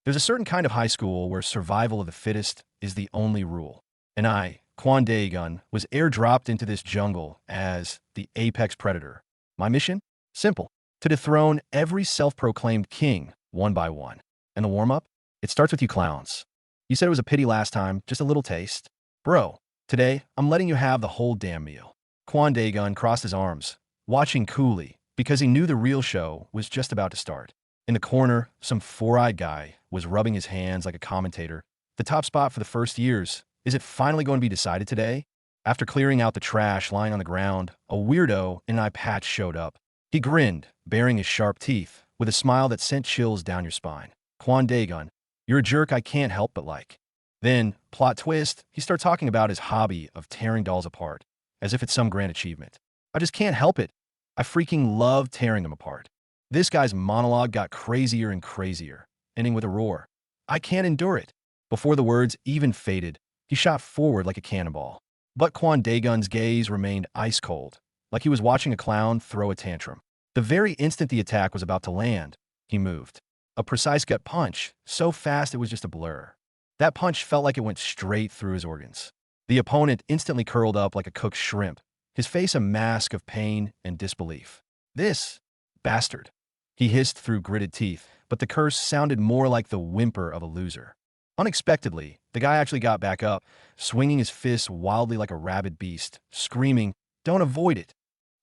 There's a certain kind of high school where survival of the fittest is the only rule. And I, Kwon Daegun, was airdropped into this jungle as the apex predator. My mission? Simple. To dethrone every self-proclaimed king one by one. And the warm-up? It starts with you clowns. You said it was a pity last time, just a little taste. Bro, today, I'm letting you have the whole damn meal. Kwon Daegun crossed his arms, watching coolly, because he knew the real show was just about to start. In the corner, some four-eyed guy was rubbing his hands like a commentator. The top spot for the first years. Is it finally going to be decided today? After clearing out the trash lying on the ground, a weirdo in an eye patch showed up. He grinned, baring his sharp teeth, with a smile that sent chills down your spine. Kwon Daegun, you're a jerk I can't help but like. Then, plot twist, he started talking about his hobby of tearing dolls apart, as if it's some grand achievement. I just can't help it. I freaking love tearing them apart. This guy's monologue got crazier and crazier, ending with a roar. I can't endure it. Before the words even faded, he shot forward like a cannonball. But Kwon Daegun's gaze remained ice cold, like he was watching a clown throw a tantrum. The very instant the attack was about to land, he moved. A precise gut punch, so fast it was just a blur. That punch felt like it went straight through his organs. The opponent instantly curled up like a cooked shrimp, his face a mask of pain and disbelief. This bastard. He hissed through gritted teeth, but the curse sounded more like the whimper of a loser. Unexpectedly, the guy actually got back up, swinging his fists wildly like a rabid beast, screaming, "Don't avoid it!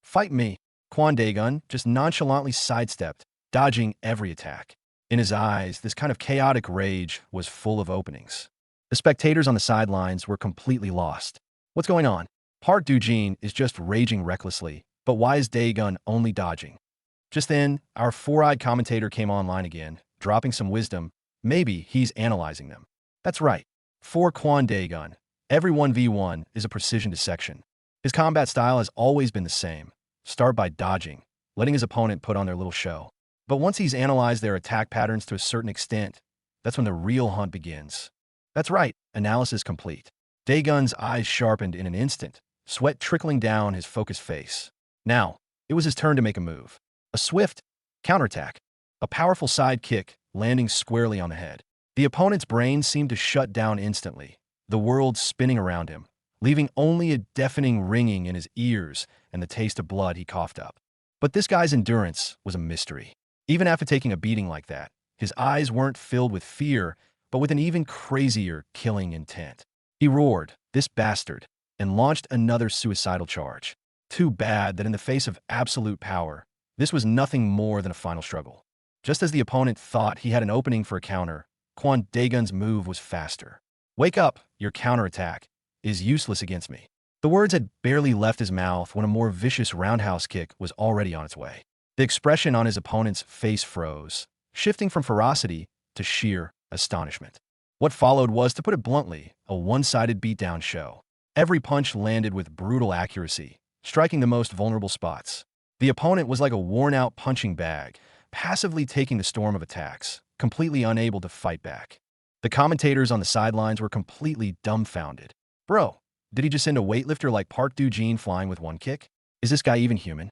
Fight me!" Kwon Daegun just nonchalantly sidestepped, dodging every attack. In his eyes, this kind of chaotic rage was full of openings. The spectators on the sidelines were completely lost. What's going on? Park Doo-jin is just raging recklessly, but why is Daegun only dodging? Just then, our four-eyed commentator came online again, dropping some wisdom. Maybe he's analyzing them. That's right. For Kwon Daegun, every 1v1 is a precision dissection. His combat style has always been the same. Start by dodging, letting his opponent put on their little show. But once he's analyzed their attack patterns to a certain extent, that's when the real hunt begins. That's right, analysis complete. Daegun's eyes sharpened in an instant, sweat trickling down his focused face. Now, it was his turn to make a move. A swift counterattack, a powerful side kick landing squarely on the head. The opponent's brain seemed to shut down instantly, the world spinning around him, leaving only a deafening ringing in his ears and the taste of blood he coughed up. But this guy's endurance was a mystery. Even after taking a beating like that, his eyes weren't filled with fear, but with an even crazier killing intent. He roared, "This bastard," and launched another suicidal charge. Too bad that in the face of absolute power, this was nothing more than a final struggle. Just as the opponent thought he had an opening for a counter, Kwon Daegun's move was faster. "Wake up, your counterattack is useless against me." The words had barely left his mouth when a more vicious roundhouse kick was already on its way. The expression on his opponent's face froze, shifting from ferocity to sheer astonishment. What followed was, to put it bluntly, a one-sided beatdown show. Every punch landed with brutal accuracy, striking the most vulnerable spots. The opponent was like a worn-out punching bag, passively taking the storm of attacks, completely unable to fight back. The commentators on the sidelines were completely dumbfounded. Bro, did he just send a weightlifter like Park Doo-jin flying with one kick? Is this guy even human?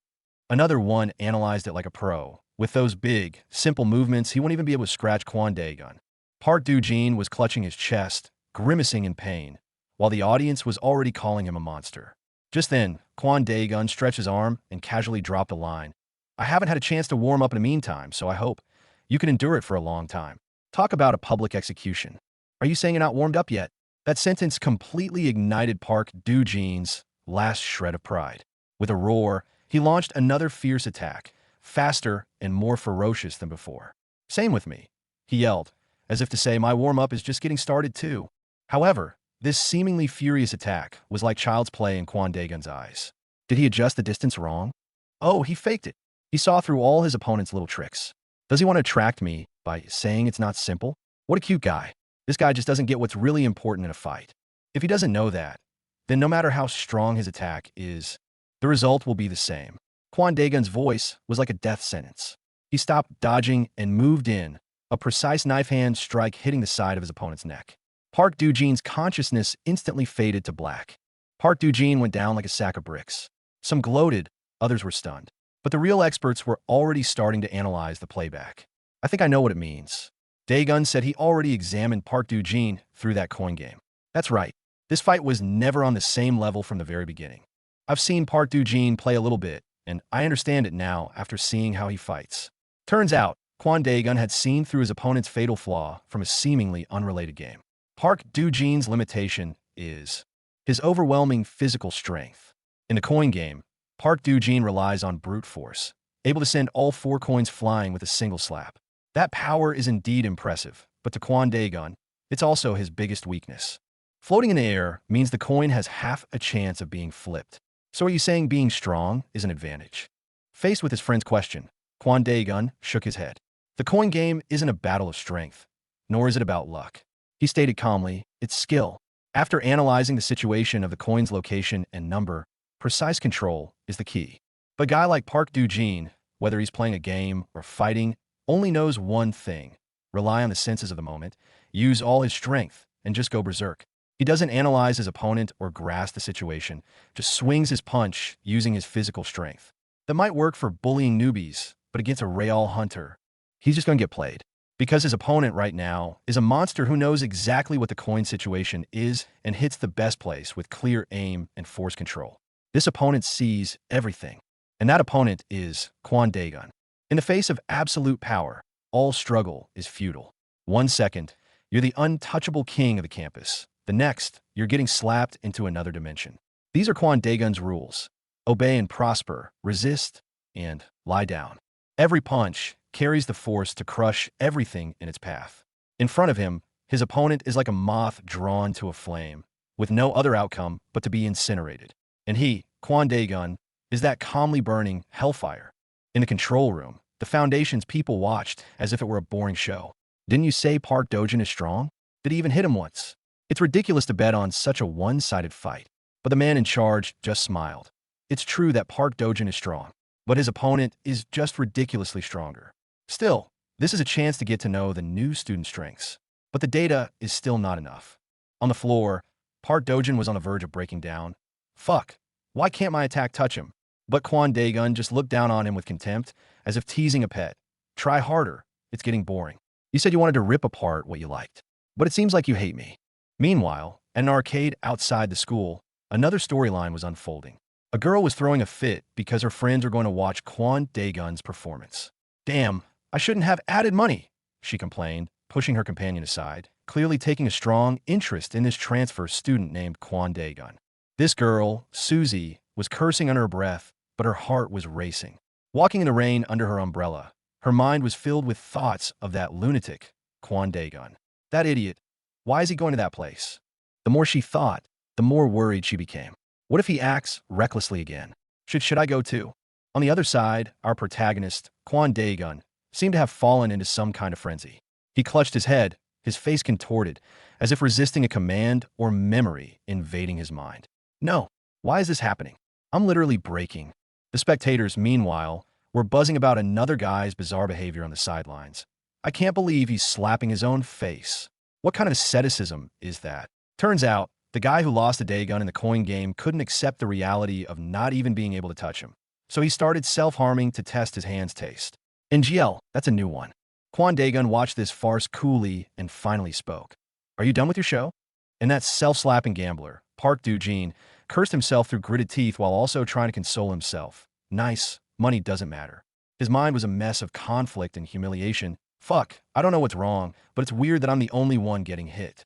Another one analyzed it like a pro. With those big, simple movements, he wouldn't even be able to scratch Kwon Daegun. Park Doo-jin was clutching his chest, grimacing in pain, while the audience was already calling him a monster. Just then, Kwon Daegun stretched his arm and casually dropped a line. "I haven't had a chance to warm up in the meantime, so I hope you can endure it for a long time." Talk about a public execution. Are you saying you're not warmed up yet? That sentence completely ignited Park Doo-jin's last shred of pride. With a roar, he launched another fierce attack, faster and more ferocious than before. "Same with me," he yelled, as if to say, "My warm-up is just getting started too." However, this seemingly furious attack was like child's play in Kwon Daegun's eyes. Did he adjust the distance wrong? Oh, he faked it. He saw through all his opponent's little tricks. Does he want to attract me by saying it's not simple? What a cute guy. This guy just doesn't get what's really important in a fight. If he doesn't know that, then no matter how strong his attack is, the result will be the same. Kwon Daegun's voice was like a death sentence. He stopped dodging and moved in, a precise knife-hand strike hitting the side of his opponent's neck. Park Doo-jin's consciousness instantly faded to black. Park Doo-jin went down like a sack of bricks. Some gloated, others were stunned. But the real experts were already starting to analyze the playback. "I think I know what it means." Daegun said he already examined Park Do-jin through that coin game. That's right. This fight was never on the same level from the very beginning. I've seen Park Do-jin play a little bit, and I understand it now after seeing how he fights. Turns out, Kwon Daegun had seen through his opponent's fatal flaw from a seemingly unrelated game. Park Do-jin's limitation is his overwhelming physical strength. In the coin game, Park Do-jin relies on brute force, able to send all 4 coins flying with a single slap. That power is indeed impressive, but to Kwon Daegun, it's also his biggest weakness. Floating in the air means the coin has half a chance of being flipped. So are you saying being strong is an advantage? Faced with his friend's question, Kwon Daegun shook his head. The coin game isn't a battle of strength, nor is it about luck. He stated calmly, it's skill. After analyzing the situation of the coin's location and number, precise control is the key. But a guy like Park Do-jin, whether he's playing a game or fighting, only knows one thing: rely on the senses of the moment, use all his strength, and just go berserk. He doesn't analyze his opponent or grasp the situation, just swings his punch using his physical strength. That might work for bullying newbies, but against a real hunter, he's just going to get played. Because his opponent right now is a monster who knows exactly what the coin situation is and hits the best place with clear aim and force control. This opponent sees everything, and that opponent is Kwon Daegun. In the face of absolute power, all struggle is futile. 1 second, you're the untouchable king of the campus. The next, you're getting slapped into another dimension. These are Kwon Daegun's rules: obey and prosper, resist, and lie down. Every punch carries the force to crush everything in its path. In front of him, his opponent is like a moth drawn to a flame, with no other outcome but to be incinerated. And he, Kwon Daegun, is that calmly burning hellfire. In the control room, the Foundation's people watched as if it were a boring show. Didn't you say Park Do-jin is strong? Did he even hit him once? It's ridiculous to bet on such a one-sided fight. But the man in charge just smiled. It's true that Park Do-jin is strong, but his opponent is just ridiculously stronger. Still, this is a chance to get to know the new student strengths. But the data is still not enough. On the floor, Park Do-jin was on the verge of breaking down. Fuck, why can't my attack touch him? But Kwon Daegun just looked down on him with contempt, as if teasing a pet. Try harder, it's getting boring. You said you wanted to rip apart what you liked, but it seems like you hate me. Meanwhile, at an arcade outside the school, another storyline was unfolding. A girl was throwing a fit because her friends were going to watch Kwon Daegun's performance. Damn, I shouldn't have added money, she complained, pushing her companion aside, clearly taking a strong interest in this transfer student named Kwon Daegun. This girl, Susie, was cursing under her breath, but her heart was racing. Walking in the rain under her umbrella, her mind was filled with thoughts of that lunatic, Kwon Daegun. That idiot. Why is he going to that place? The more she thought, the more worried she became. What if he acts recklessly again? Should I go too? On the other side, our protagonist, Kwon Daegun, seemed to have fallen into some kind of frenzy. He clutched his head, his face contorted, as if resisting a command or memory invading his mind. No, why is this happening? I'm literally breaking. The spectators, meanwhile, were buzzing about another guy's bizarre behavior on the sidelines. I can't believe he's slapping his own face. What kind of asceticism is that? Turns out, the guy who lost to Daegun in the coin game couldn't accept the reality of not even being able to touch him. So he started self-harming to test his hand's taste. NGL, that's a new one. Kwon Daegun watched this farce coolly and finally spoke. Are you done with your show? And that self-slapping gambler, Park Do-jin, cursed himself through gritted teeth while also trying to console himself. Nice, money doesn't matter. His mind was a mess of conflict and humiliation. Fuck, I don't know what's wrong, but it's weird that I'm the only one getting hit.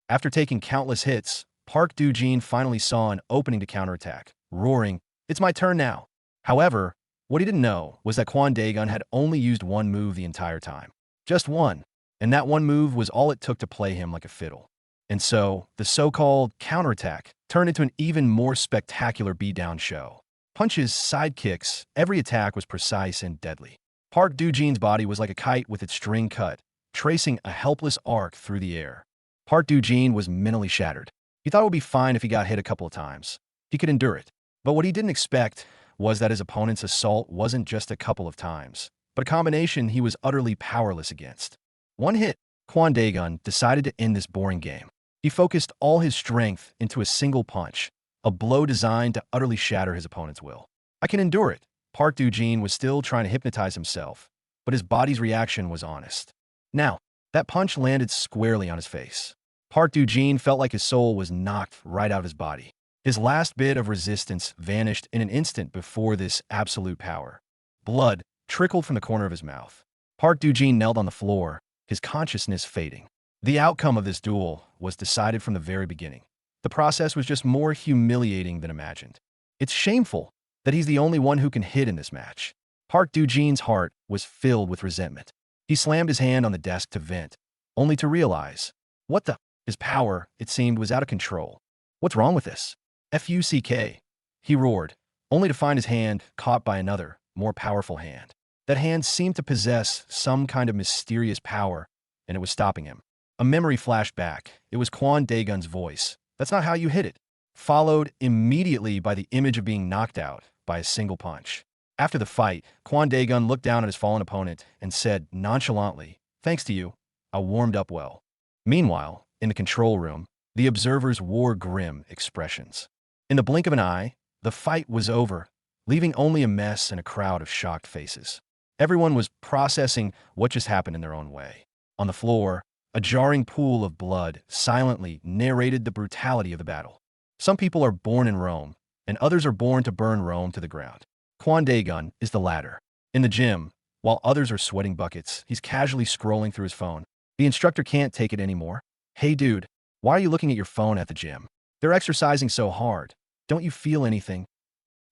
After taking countless hits, Park Do-jin finally saw an opening to counterattack, roaring, "It's my turn now." However, what he didn't know was that Kwon Daegun had only used one move the entire time. Just one. And that one move was all it took to play him like a fiddle. And so, the so-called counterattack turned into an even more spectacular beatdown show. Punches, side kicks, every attack was precise and deadly. Park Do-jin's body was like a kite with its string cut, tracing a helpless arc through the air. Park Do-jin was mentally shattered. He thought it would be fine if he got hit a couple of times. He could endure it. But what he didn't expect was that his opponent's assault wasn't just a couple of times, but a combination he was utterly powerless against. One hit, Kwon Daegun decided to end this boring game. He focused all his strength into a single punch, a blow designed to utterly shatter his opponent's will. I can endure it. Park Do-jin was still trying to hypnotize himself, but his body's reaction was honest. Now, That punch landed squarely on his face. Park Daegun felt like his soul was knocked right out of his body. His last bit of resistance vanished in an instant before this absolute power. Blood trickled from the corner of his mouth. Park Daegun knelt on the floor, his consciousness fading. The outcome of this duel was decided from the very beginning. The process was just more humiliating than imagined. It's shameful that he's the only one who can hit in this match. Park Daegun's heart was filled with resentment. He slammed his hand on the desk to vent, only to realize, what the? His power, it seemed, was out of control. What's wrong with this? Fuck, he roared, only to find his hand caught by another, more powerful hand. That hand seemed to possess some kind of mysterious power, and it was stopping him. A memory flashed back. It was Kwon Daegun's voice. That's not how you hit it. Followed immediately by the image of being knocked out by a single punch. After the fight, Kwon Daegun looked down at his fallen opponent and said nonchalantly, "Thanks to you, I warmed up well." Meanwhile, in the control room, the observers wore grim expressions. In the blink of an eye, the fight was over, leaving only a mess and a crowd of shocked faces. Everyone was processing what just happened in their own way. On the floor, a jarring pool of blood silently narrated the brutality of the battle. Some people are born in Rome, and others are born to burn Rome to the ground. Kwon Daegun is the latter. In the gym, while others are sweating buckets, he's casually scrolling through his phone. The instructor can't take it anymore. "Hey dude, why are you looking at your phone at the gym? They're exercising so hard. Don't you feel anything?"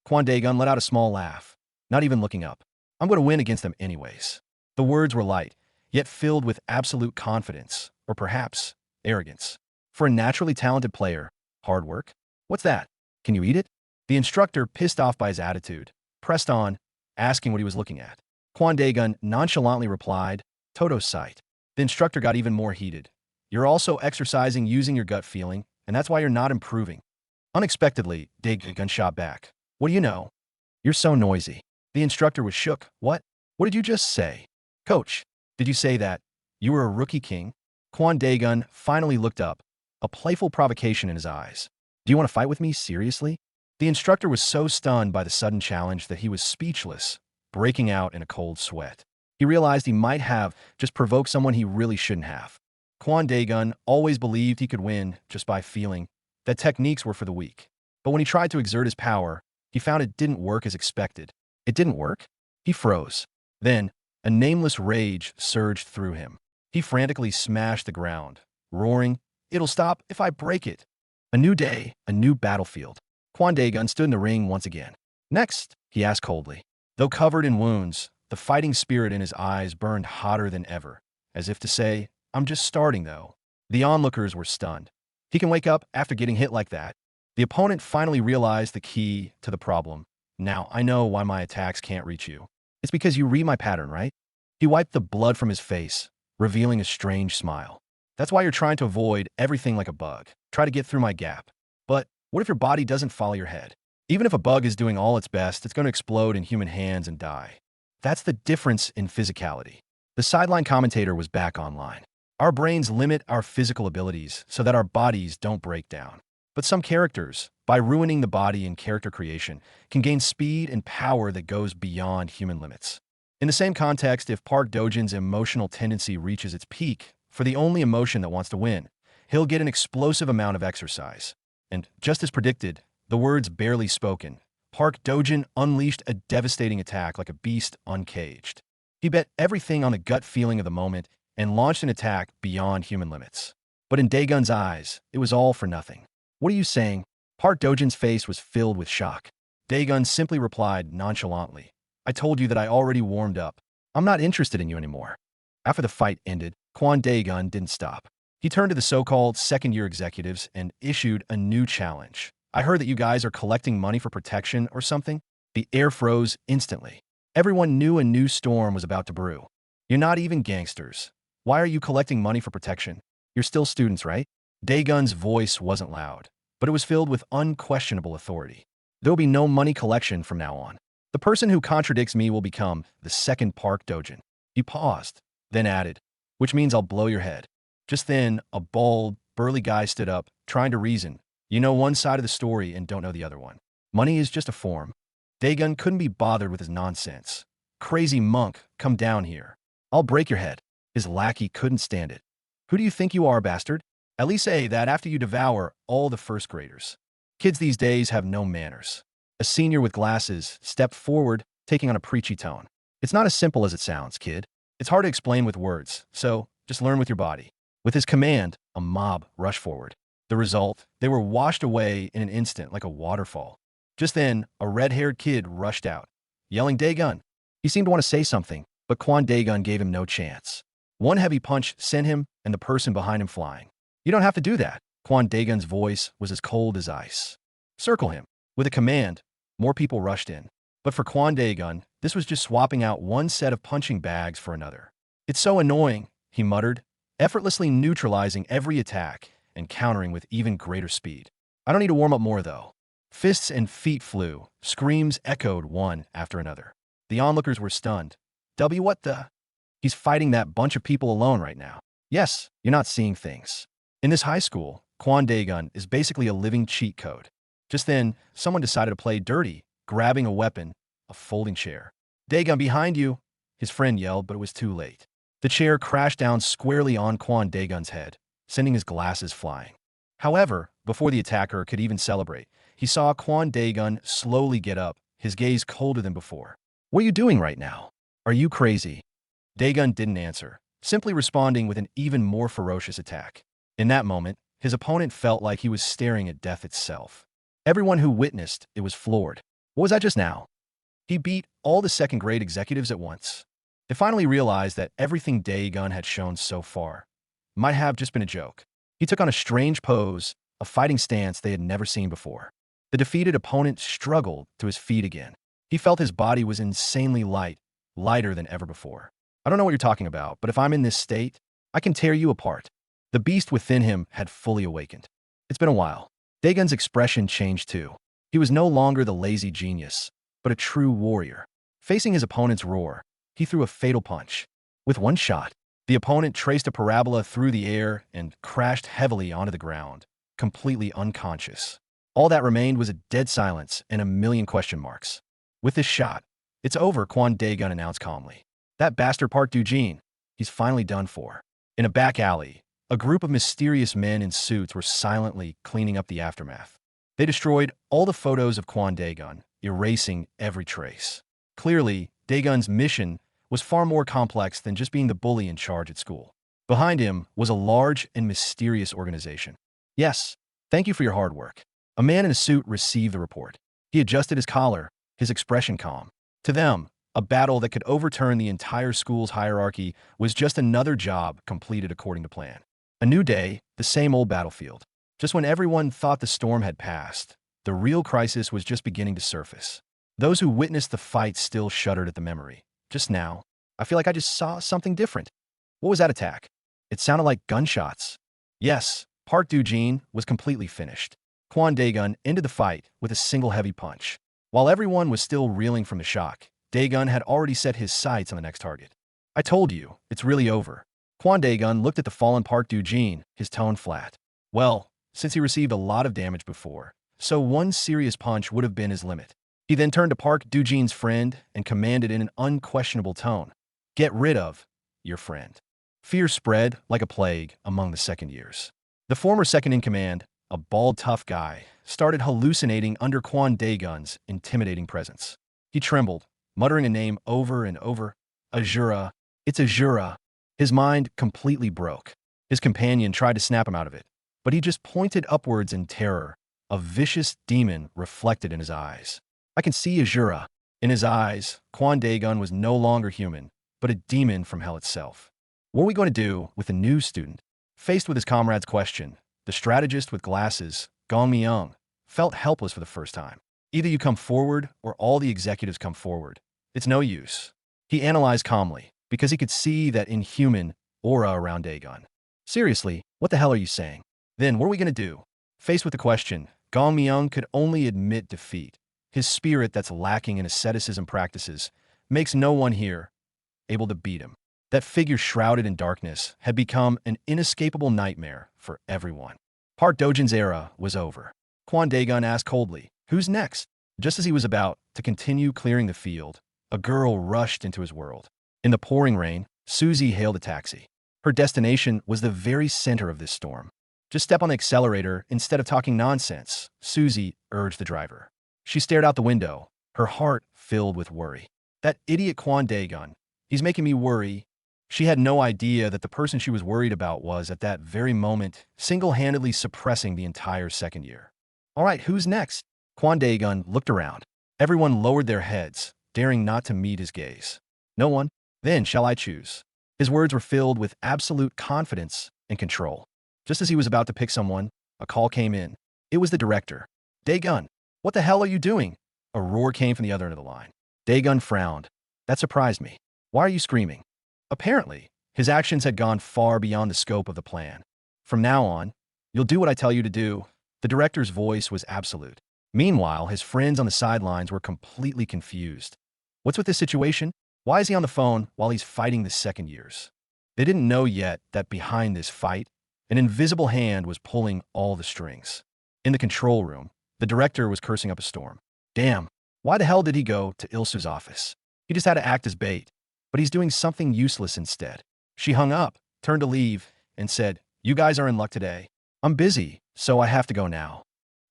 Kwon Daegun let out a small laugh, not even looking up. "I'm going to win against them anyways." The words were light, yet filled with absolute confidence, or perhaps arrogance. For a naturally talented player, hard work? What's that? Can you eat it? The instructor, pissed off by his attitude, pressed on, asking what he was looking at. Kwon Daegun nonchalantly replied, "Toto's sight." The instructor got even more heated. "You're also exercising using your gut feeling, and that's why you're not improving." Unexpectedly, Daegun shot back. "What do you know? You're so noisy." The instructor was shook. What did you just say? "Coach, did you say that you were a rookie king?" Kwon Daegun finally looked up, a playful provocation in his eyes. "Do you want to fight with me, seriously?" The instructor was so stunned by the sudden challenge that he was speechless, breaking out in a cold sweat. He realized he might have just provoked someone he really shouldn't have. Kwon Daegun always believed he could win just by feeling, that techniques were for the weak. But when he tried to exert his power, he found it didn't work as expected. It didn't work? He froze. Then, a nameless rage surged through him. He frantically smashed the ground, roaring, "It'll stop if I break it." A new day, a new battlefield. Kwon Daegun stood in the ring once again. "Next?" he asked coldly. Though covered in wounds, the fighting spirit in his eyes burned hotter than ever, as if to say, "I'm just starting, though." The onlookers were stunned. He can wake up after getting hit like that. The opponent finally realized the key to the problem. "Now, I know why my attacks can't reach you. It's because you read my pattern, right?" He wiped the blood from his face, revealing a strange smile. "That's why you're trying to avoid everything like a bug. Try to get through my gap. But what if your body doesn't follow your head? Even if a bug is doing all its best, it's going to explode in human hands and die." That's the difference in physicality. The sideline commentator was back online. Our brains limit our physical abilities so that our bodies don't break down. But some characters, by ruining the body in character creation, can gain speed and power that goes beyond human limits. In the same context, if Park Daegun's emotional tendency reaches its peak for the only emotion that wants to win, he'll get an explosive amount of exercise. And just as predicted, the words barely spoken, Park Daegun unleashed a devastating attack like a beast uncaged. He bet everything on the gut feeling of the moment and launched an attack beyond human limits. But in Daegun's eyes, it was all for nothing. "What are you saying?" Park Daegun's face was filled with shock. Daegun simply replied nonchalantly, "I told you that I already warmed up. I'm not interested in you anymore." After the fight ended, Kwon Daegun didn't stop. He turned to the so-called second-year executives and issued a new challenge. "I heard that you guys are collecting money for protection or something." The air froze instantly. Everyone knew a new storm was about to brew. "You're not even gangsters. Why are you collecting money for protection? You're still students, right?" Daegun's voice wasn't loud, but it was filled with unquestionable authority. "There'll be no money collection from now on. The person who contradicts me will become the second Park Daegun." He paused, then added, "Which means I'll blow your head." Just then, a bald, burly guy stood up, trying to reason. "You know one side of the story and don't know the other one. Money is just a form." Daegun couldn't be bothered with his nonsense. "Crazy monk, come down here. I'll break your head." His lackey couldn't stand it. Who do you think you are, bastard? At least say that after you devour all the first graders. Kids these days have no manners. A senior with glasses stepped forward, taking on a preachy tone. It's not as simple as it sounds, kid. It's hard to explain with words, so just learn with your body. With his command, a mob rushed forward. The result, they were washed away in an instant like a waterfall. Just then, a red-haired kid rushed out, yelling Daegun. He seemed to want to say something, but Kwon Daegun gave him no chance. One heavy punch sent him and the person behind him flying. You don't have to do that. Kwon Daegun's voice was as cold as ice. Circle him. With a command, more people rushed in. But for Kwon Daegun, this was just swapping out one set of punching bags for another. It's so annoying, he muttered, effortlessly neutralizing every attack and countering with even greater speed. I don't need to warm up more, though. Fists and feet flew. Screams echoed one after another. The onlookers were stunned. What the? He's fighting that bunch of people alone right now. Yes, you're not seeing things. In this high school, Kwon Daegun is basically a living cheat code. Just then, someone decided to play dirty, grabbing a weapon, a folding chair. Daegun, behind you, his friend yelled, but it was too late. The chair crashed down squarely on Kwon Daegun's head, sending his glasses flying. However, before the attacker could even celebrate, he saw Kwon Daegun slowly get up, his gaze colder than before. What are you doing right now? Are you crazy? Daegun didn't answer, simply responding with an even more ferocious attack. In that moment, his opponent felt like he was staring at death itself. Everyone who witnessed it was floored. What was that just now? He beat all the second-grade executives at once. They finally realized that everything Daegun had shown so far might have just been a joke. He took on a strange pose, a fighting stance they had never seen before. The defeated opponent struggled to his feet again. He felt his body was insanely light, lighter than ever before. I don't know what you're talking about, but if I'm in this state, I can tear you apart. The beast within him had fully awakened. It's been a while. Daegun's expression changed too. He was no longer the lazy genius, but a true warrior. Facing his opponent's roar, he threw a fatal punch. With one shot, the opponent traced a parabola through the air and crashed heavily onto the ground, completely unconscious. All that remained was a dead silence and a million question marks. With this shot, it's over, Kwon Daegun announced calmly. That bastard Park Daegun, he's finally done for. In a back alley, a group of mysterious men in suits were silently cleaning up the aftermath. They destroyed all the photos of Kwon Daegun, erasing every trace. Clearly, Daegun's mission was far more complex than just being the bully in charge at school. Behind him was a large and mysterious organization. Yes, thank you for your hard work. A man in a suit received the report. He adjusted his collar, his expression calm. To them, a battle that could overturn the entire school's hierarchy was just another job completed according to plan. A new day, the same old battlefield. Just when everyone thought the storm had passed, the real crisis was just beginning to surface. Those who witnessed the fight still shuddered at the memory. Just now, I feel like I just saw something different. What was that attack? It sounded like gunshots. Yes, Park Daegun was completely finished. Kwon Daegun ended the fight with a single heavy punch. While everyone was still reeling from the shock, Daegun had already set his sights on the next target. I told you, it's really over. Kwon Daegun looked at the fallen Park Daegun, his tone flat. Well, since he received a lot of damage before, so one serious punch would have been his limit. He then turned to Park Daegun's friend and commanded in an unquestionable tone, "Get rid of your friend." Fear spread like a plague among the second years. The former second-in-command, a bald, tough guy, started hallucinating under Kwon Daegun's intimidating presence. He trembled, muttering a name over and over. Azura. It's Azura. His mind completely broke. His companion tried to snap him out of it, but he just pointed upwards in terror, a vicious demon reflected in his eyes. I can see Azura. In his eyes, Kwon Daegun was no longer human, but a demon from hell itself. What are we going to do with the new student? Faced with his comrade's question, the strategist with glasses, Gong Myung, felt helpless for the first time. Either you come forward or all the executives come forward. It's no use. He analyzed calmly, because he could see that inhuman aura around Daegun. Seriously, what the hell are you saying? Then what are we going to do? Faced with the question, Gong Myung could only admit defeat. His spirit that's lacking in asceticism practices makes no one here able to beat him. That figure shrouded in darkness had become an inescapable nightmare for everyone. Park Daegun's era was over. Kwon Daegun asked coldly, "Who's next?" Just as he was about to continue clearing the field, a girl rushed into his world. In the pouring rain, Susie hailed a taxi. Her destination was the very center of this storm. Just step on the accelerator instead of talking nonsense, Susie urged the driver. She stared out the window, her heart filled with worry. That idiot Kwon Daegun, he's making me worry. She had no idea that the person she was worried about was, at that very moment, single-handedly suppressing the entire second year. All right, who's next? Kwon Daegun looked around. Everyone lowered their heads, daring not to meet his gaze. No one? Then shall I choose? His words were filled with absolute confidence and control. Just as he was about to pick someone, a call came in. It was the director. Daegun, what the hell are you doing? A roar came from the other end of the line. Daegun frowned. That surprised me. Why are you screaming? Apparently, his actions had gone far beyond the scope of the plan. From now on, you'll do what I tell you to do. The director's voice was absolute. Meanwhile, his friends on the sidelines were completely confused. What's with this situation? Why is he on the phone while he's fighting the second years? They didn't know yet that behind this fight, an invisible hand was pulling all the strings. In the control room, the director was cursing up a storm. Damn, why the hell did he go to Ilsu's office? He just had to act as bait. But he's doing something useless instead. She hung up, turned to leave, and said, "You guys are in luck today. I'm busy, so I have to go now."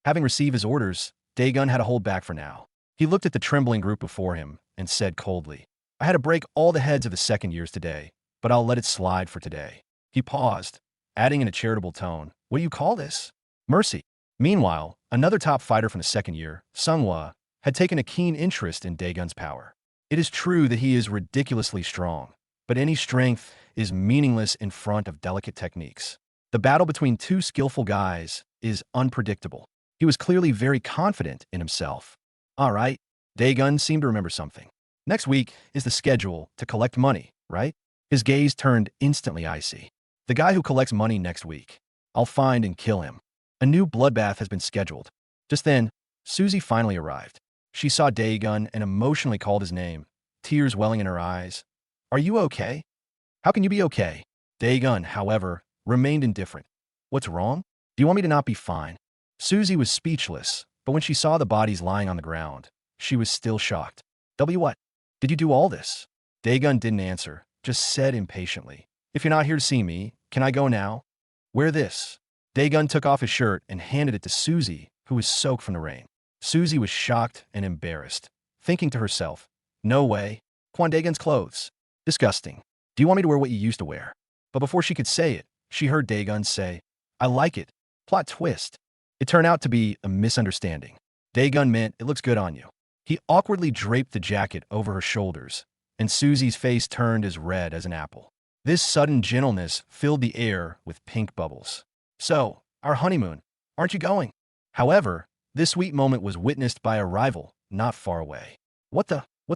Having received his orders, Daegun had to hold back for now. He looked at the trembling group before him and said coldly, "I had to break all the heads of the second years today, but I'll let it slide for today." He paused, adding in a charitable tone, "What do you call this?" "Mercy." Meanwhile, another top fighter from the second year, Sunghwa, had taken a keen interest in Daegun's power. It is true that he is ridiculously strong, but any strength is meaningless in front of delicate techniques. The battle between two skillful guys is unpredictable. He was clearly very confident in himself. All right, Daegun seemed to remember something. Next week is the schedule to collect money, right? His gaze turned instantly icy. The guy who collects money next week. I'll find and kill him. A new bloodbath has been scheduled. Just then, Susie finally arrived. She saw Daegun and emotionally called his name, tears welling in her eyes. "Are you okay?" "How can you be okay?" Daegun, however, remained indifferent. "What's wrong? Do you want me to not be fine?" Susie was speechless, but when she saw the bodies lying on the ground, she was still shocked. What? Did you do all this?" Daegun didn't answer, just said impatiently, "If you're not here to see me, can I go now?" "Wear this." Daegun took off his shirt and handed it to Susie, who was soaked from the rain. Susie was shocked and embarrassed, thinking to herself, "No way. Kwon Daegun's clothes. Disgusting. Do you want me to wear what you used to wear?" But before she could say it, she heard Daegun say, "I like it." Plot twist. It turned out to be a misunderstanding. Daegun meant, "It looks good on you." He awkwardly draped the jacket over her shoulders, and Susie's face turned as red as an apple. This sudden gentleness filled the air with pink bubbles. "So, our honeymoon. Aren't you going?" However, this sweet moment was witnessed by a rival not far away. What's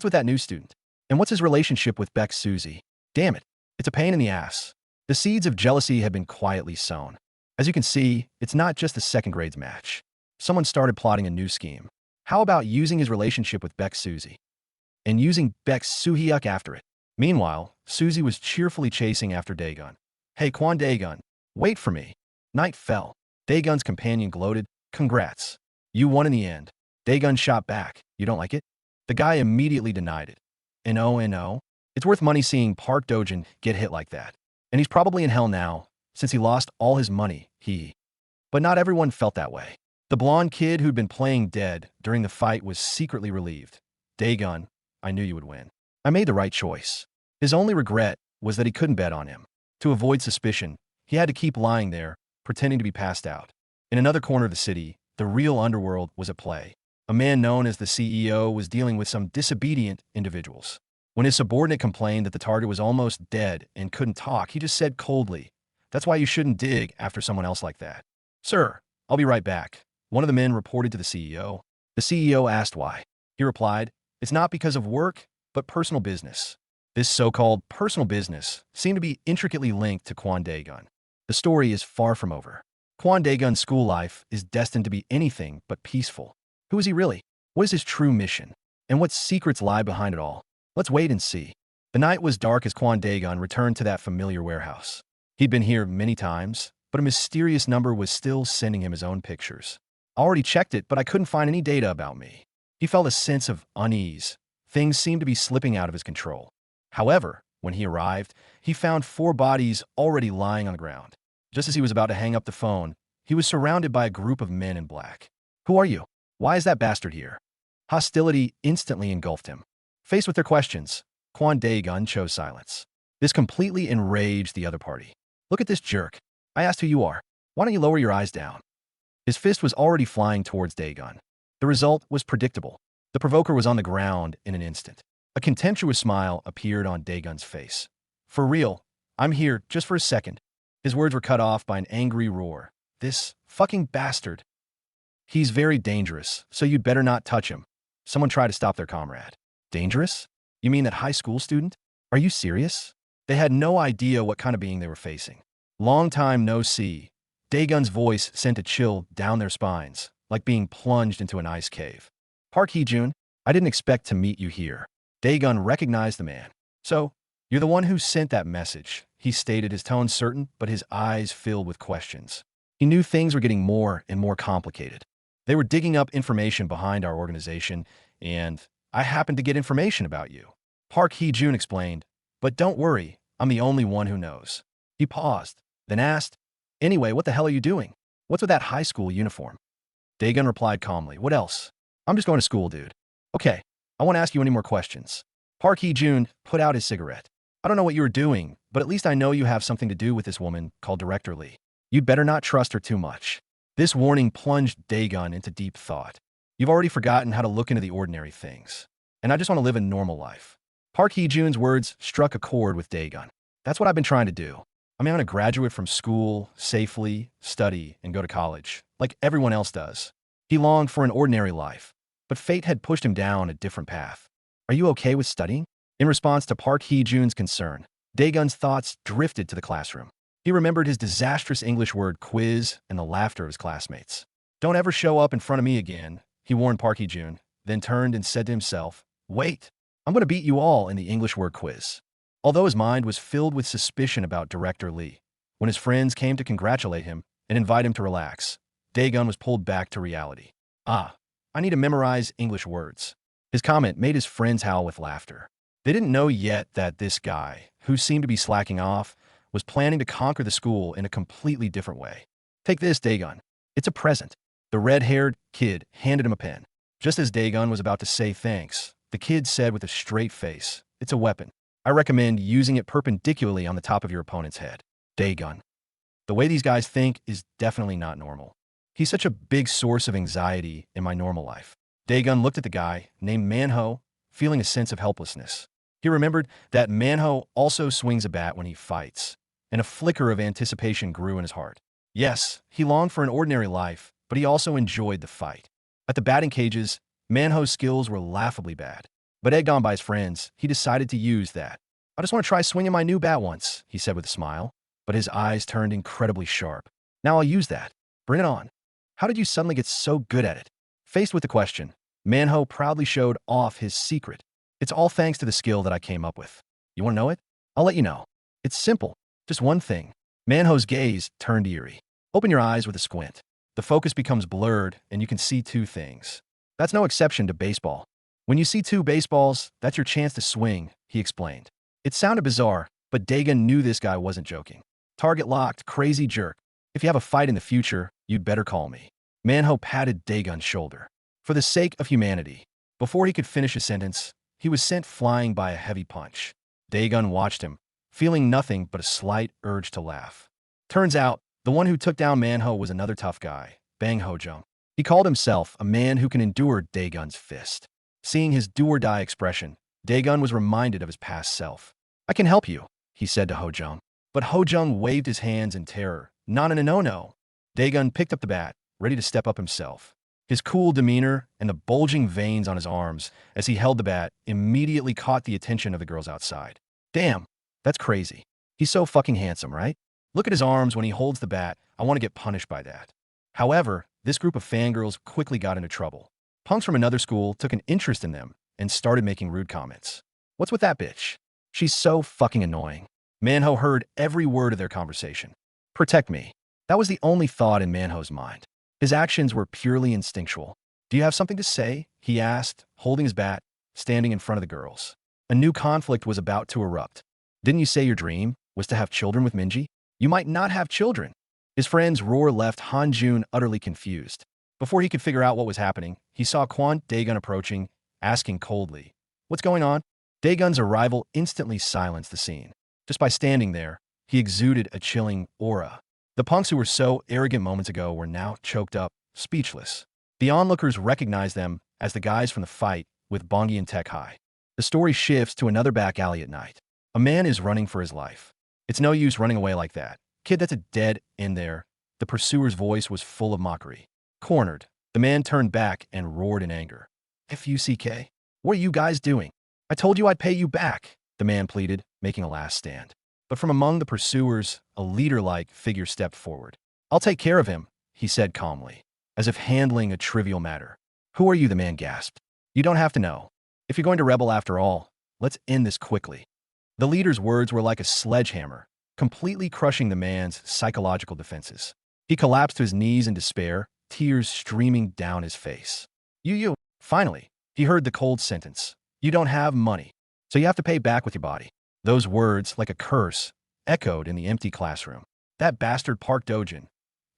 with that new student? And what's his relationship with Beck's Susie? Damn it, it's a pain in the ass. The seeds of jealousy have been quietly sown. As you can see, it's not just a second grades match. Someone started plotting a new scheme. How about using his relationship with Beck's Susie? And using Beck's Suhyuk after it. Meanwhile, Susie was cheerfully chasing after Daegun. "Hey, Kwon Daegun, wait for me." Night fell. Daegun's companion gloated, "Congrats. You won in the end." Daegun shot back, "You don't like it?" The guy immediately denied it. No. It's worth money seeing Park Dojin get hit like that. And he's probably in hell now, since he lost all his money, But not everyone felt that way. The blonde kid who'd been playing dead during the fight was secretly relieved. "Daegun, I knew you would win. I made the right choice." His only regret was that he couldn't bet on him. To avoid suspicion, he had to keep lying there, pretending to be passed out. In another corner of the city, the real underworld was at play. A man known as the CEO was dealing with some disobedient individuals. When his subordinate complained that the target was almost dead and couldn't talk, he just said coldly, "That's why you shouldn't dig after someone else like that." "Sir, I'll be right back," one of the men reported to the CEO. The CEO asked why. He replied, "It's not because of work, but personal business." This so-called personal business seemed to be intricately linked to Kwon Daegun. The story is far from over. Kwon Daegun's school life is destined to be anything but peaceful. Who is he really? What is his true mission? And what secrets lie behind it all? Let's wait and see. The night was dark as Kwon Daegun returned to that familiar warehouse. He'd been here many times, but a mysterious number was still sending him his own pictures. "I already checked it, but I couldn't find any data about me." He felt a sense of unease. Things seemed to be slipping out of his control. However, When he arrived, he found 4 bodies already lying on the ground. Just as he was about to hang up the phone, he was surrounded by a group of men in black. Who are you? Why is that bastard here? Hostility instantly engulfed him. Faced with their questions, Kwon Daegun chose silence. This completely enraged the other party. Look at this jerk. I asked who you are. Why don't you lower your eyes down? His fist was already flying towards Daegun. The result was predictable. The provoker was on the ground in an instant. A contemptuous smile appeared on Daegun's face. For real, I'm here just for a second. His words were cut off by an angry roar. This fucking bastard. He's very dangerous, so you'd better not touch him. Someone tried to stop their comrade. Dangerous? You mean that high school student? Are you serious? They had no idea what kind of being they were facing. Long time no see. Daegun's voice sent a chill down their spines, like being plunged into an ice cave. Park Hee-jun, I didn't expect to meet you here. Daegun recognized the man. So, you're the one who sent that message, he stated, his tone certain, but his eyes filled with questions. He knew things were getting more and more complicated. They were digging up information behind our organization, and I happened to get information about you. Park Hee-jun explained, but don't worry, I'm the only one who knows. He paused, then asked, anyway, what the hell are you doing? What's with that high school uniform? Daegun replied calmly, what else? I'm just going to school, dude. Okay, I won't ask you any more questions. Park Hee-jun put out his cigarette. I don't know what you were doing, but at least I know you have something to do with this woman called Director Lee. You'd better not trust her too much. This warning plunged Daegun into deep thought. You've already forgotten how to look into the ordinary things. And I just want to live a normal life. Park Hee-jun's words struck a chord with Daegun. That's what I've been trying to do. I'm going to graduate from school, safely, study, and go to college, like everyone else does. He longed for an ordinary life, but fate had pushed him down a different path. Are you okay with studying? In response to Park Hee-jun's concern, Daegun's thoughts drifted to the classroom. He remembered his disastrous English word quiz and the laughter of his classmates. Don't ever show up in front of me again, he warned Park Hee-jun, then turned and said to himself, wait, I'm going to beat you all in the English word quiz. Although his mind was filled with suspicion about Director Lee, when his friends came to congratulate him and invite him to relax, Daegun was pulled back to reality. I need to memorize English words. His comment made his friends howl with laughter. They didn't know yet that this guy, who seemed to be slacking off, was planning to conquer the school in a completely different way. Take this, Daegun. It's a present. The red-haired kid handed him a pen. Just as Daegun was about to say thanks, the kid said with a straight face, it's a weapon. I recommend using it perpendicularly on the top of your opponent's head. Daegun. The way these guys think is definitely not normal. He's such a big source of anxiety in my normal life. Daegun looked at the guy, named Manho, feeling a sense of helplessness. He remembered that Manho also swings a bat when he fights, and a flicker of anticipation grew in his heart. Yes, he longed for an ordinary life, but he also enjoyed the fight. At the batting cages, Manho's skills were laughably bad. But egged on by his friends, he decided to use that. I just want to try swinging my new bat once, he said with a smile, but his eyes turned incredibly sharp. Now I'll use that. Bring it on. How did you suddenly get so good at it? Faced with the question, Manho proudly showed off his secret. It's all thanks to the skill that I came up with. You want to know it? I'll let you know. It's simple. Just one thing. Manho's gaze turned eerie. Open your eyes with a squint. The focus becomes blurred, and you can see 2 things. That's no exception to baseball. When you see 2 baseballs, that's your chance to swing, he explained. It sounded bizarre, but Daegun knew this guy wasn't joking. Target locked, crazy jerk. If you have a fight in the future, you'd better call me. Manho patted Daegun's shoulder. For the sake of humanity. Before he could finish his sentence, he was sent flying by a heavy punch. Daegun watched him, feeling nothing but a slight urge to laugh. Turns out, the one who took down Manho was another tough guy, Bang Ho-jung. He called himself a man who can endure Daegun's fist. Seeing his do-or-die expression, Daegun was reminded of his past self. I can help you, he said to Ho-jung. But Ho-jung waved his hands in terror. Not in a no-no. Daegun picked up the bat, ready to step up himself. His cool demeanor and the bulging veins on his arms as he held the bat immediately caught the attention of the girls outside. Damn, that's crazy. He's so fucking handsome, right? Look at his arms when he holds the bat. I want to get punished by that. However, this group of fangirls quickly got into trouble. Punks from another school took an interest in them and started making rude comments. What's with that bitch? She's so fucking annoying. Manho heard every word of their conversation. Protect me. That was the only thought in Manho's mind. His actions were purely instinctual. Do you have something to say? He asked, holding his bat, standing in front of the girls. A new conflict was about to erupt. Didn't you say your dream was to have children with Minji? You might not have children. His friend's roar left Hanjun utterly confused. Before he could figure out what was happening, he saw Kwon Daegun approaching, asking coldly, "What's going on?" Daegun's arrival instantly silenced the scene. Just by standing there, he exuded a chilling aura. The punks who were so arrogant moments ago were now choked up, speechless. The onlookers recognized them as the guys from the fight with Bongi and Tech High. The story shifts to another back alley at night. A man is running for his life. It's no use running away like that. Kid, that's a dead end there. The pursuer's voice was full of mockery. Cornered, the man turned back and roared in anger. "Fuck, what are you guys doing? I told you I'd pay you back," the man pleaded, making a last stand. But from among the pursuers, a leader-like figure stepped forward. "I'll take care of him," he said calmly, as if handling a trivial matter. "Who are you?" the man gasped. "You don't have to know. If you're going to rebel after all, let's end this quickly." The leader's words were like a sledgehammer, completely crushing the man's psychological defenses. He collapsed to his knees in despair, tears streaming down his face. You. Finally, he heard the cold sentence. "You don't have money, so you have to pay back with your body." Those words, like a curse, echoed in the empty classroom. That bastard Park Dojin.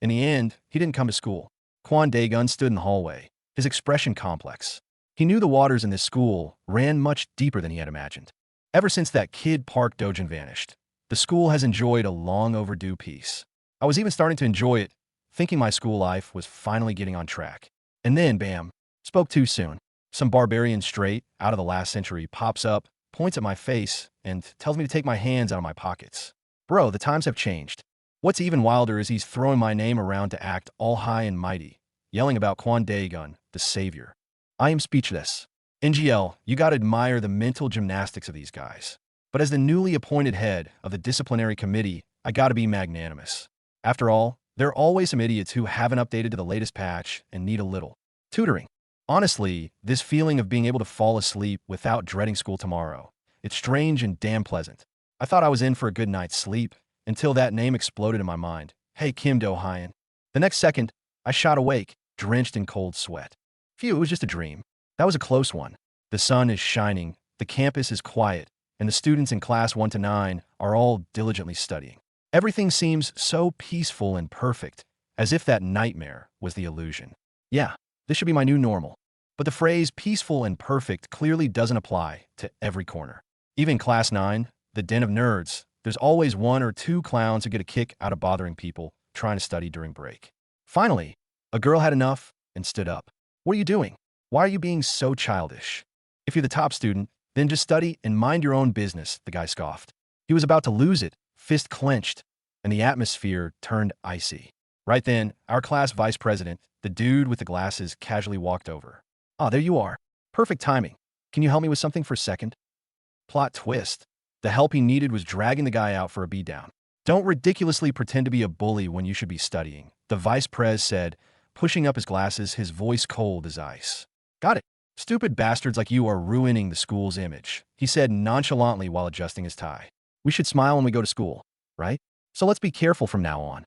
In the end, he didn't come to school. Kwon Daegun stood in the hallway, his expression complex. He knew the waters in this school ran much deeper than he had imagined. Ever since that kid Park Dojin vanished, the school has enjoyed a long overdue peace. I was even starting to enjoy it, thinking my school life was finally getting on track. And then, bam, spoke too soon. Some barbarian straight out of the last century pops up, points at my face, and tells me to take my hands out of my pockets. Bro, the times have changed. What's even wilder is he's throwing my name around to act all high and mighty, yelling about Kwon Daegun, the savior. I am speechless. NGL, you gotta admire the mental gymnastics of these guys. But as the newly appointed head of the disciplinary committee, I gotta be magnanimous. After all, there are always some idiots who haven't updated to the latest patch and need a little tutoring. Honestly, this feeling of being able to fall asleep without dreading school tomorrow, it's strange and damn pleasant. I thought I was in for a good night's sleep until that name exploded in my mind. Hey, Kim Do-hyun. The next second, I shot awake, drenched in cold sweat. Phew, it was just a dream. That was a close one. The sun is shining, the campus is quiet, and the students in class 1 to 9 are all diligently studying. Everything seems so peaceful and perfect, as if that nightmare was the illusion. Yeah, this should be my new normal. But the phrase peaceful and perfect clearly doesn't apply to every corner. Even class 9, the den of nerds, there's always one or two clowns who get a kick out of bothering people trying to study during break. Finally, a girl had enough and stood up. "What are you doing? Why are you being so childish? If you're the top student, then just study and mind your own business," the guy scoffed. He was about to lose it, fist clenched, and the atmosphere turned icy. Right then, our class vice president, the dude with the glasses, casually walked over. "Ah, there you are. Perfect timing. Can you help me with something for a second?" Plot twist. The help he needed was dragging the guy out for a beatdown. "Don't ridiculously pretend to be a bully when you should be studying," the vice pres said, pushing up his glasses, his voice cold as ice. "Got it. Stupid bastards like you are ruining the school's image," he said nonchalantly while adjusting his tie. "We should smile when we go to school, right? So let's be careful from now on."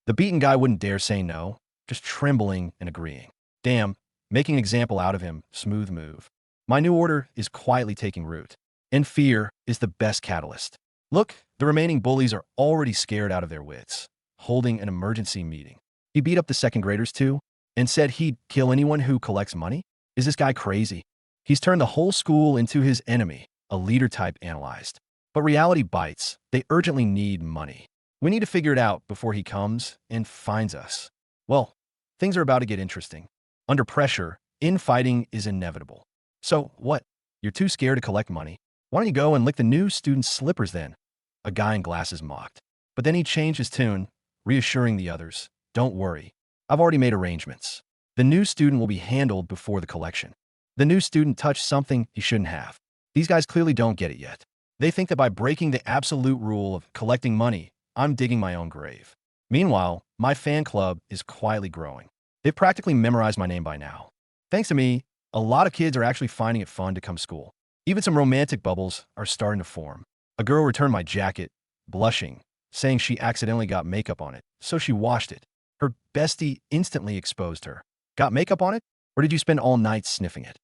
The beaten guy wouldn't dare say no, just trembling and agreeing. Damn, making an example out of him, smooth move. My new order is quietly taking root. And fear is the best catalyst. Look, the remaining bullies are already scared out of their wits, holding an emergency meeting. He beat up the second graders too, and said he'd kill anyone who collects money? Is this guy crazy? He's turned the whole school into his enemy, a leader type analyzed. But reality bites. They urgently need money. We need to figure it out before he comes and finds us. Well, things are about to get interesting. Under pressure, infighting is inevitable. So what? You're too scared to collect money? Why don't you go and lick the new student's slippers then? A guy in glasses mocked. But then he changed his tune, reassuring the others. Don't worry. I've already made arrangements. The new student will be handled before the collection. The new student touched something he shouldn't have. These guys clearly don't get it yet. They think that by breaking the absolute rule of collecting money, I'm digging my own grave. Meanwhile, my fan club is quietly growing. They've practically memorized my name by now. Thanks to me, a lot of kids are actually finding it fun to come to school. Even some romantic bubbles are starting to form. A girl returned my jacket, blushing, saying she accidentally got makeup on it, so she washed it. Her bestie instantly exposed her. Got makeup on it? Or did you spend all night sniffing it?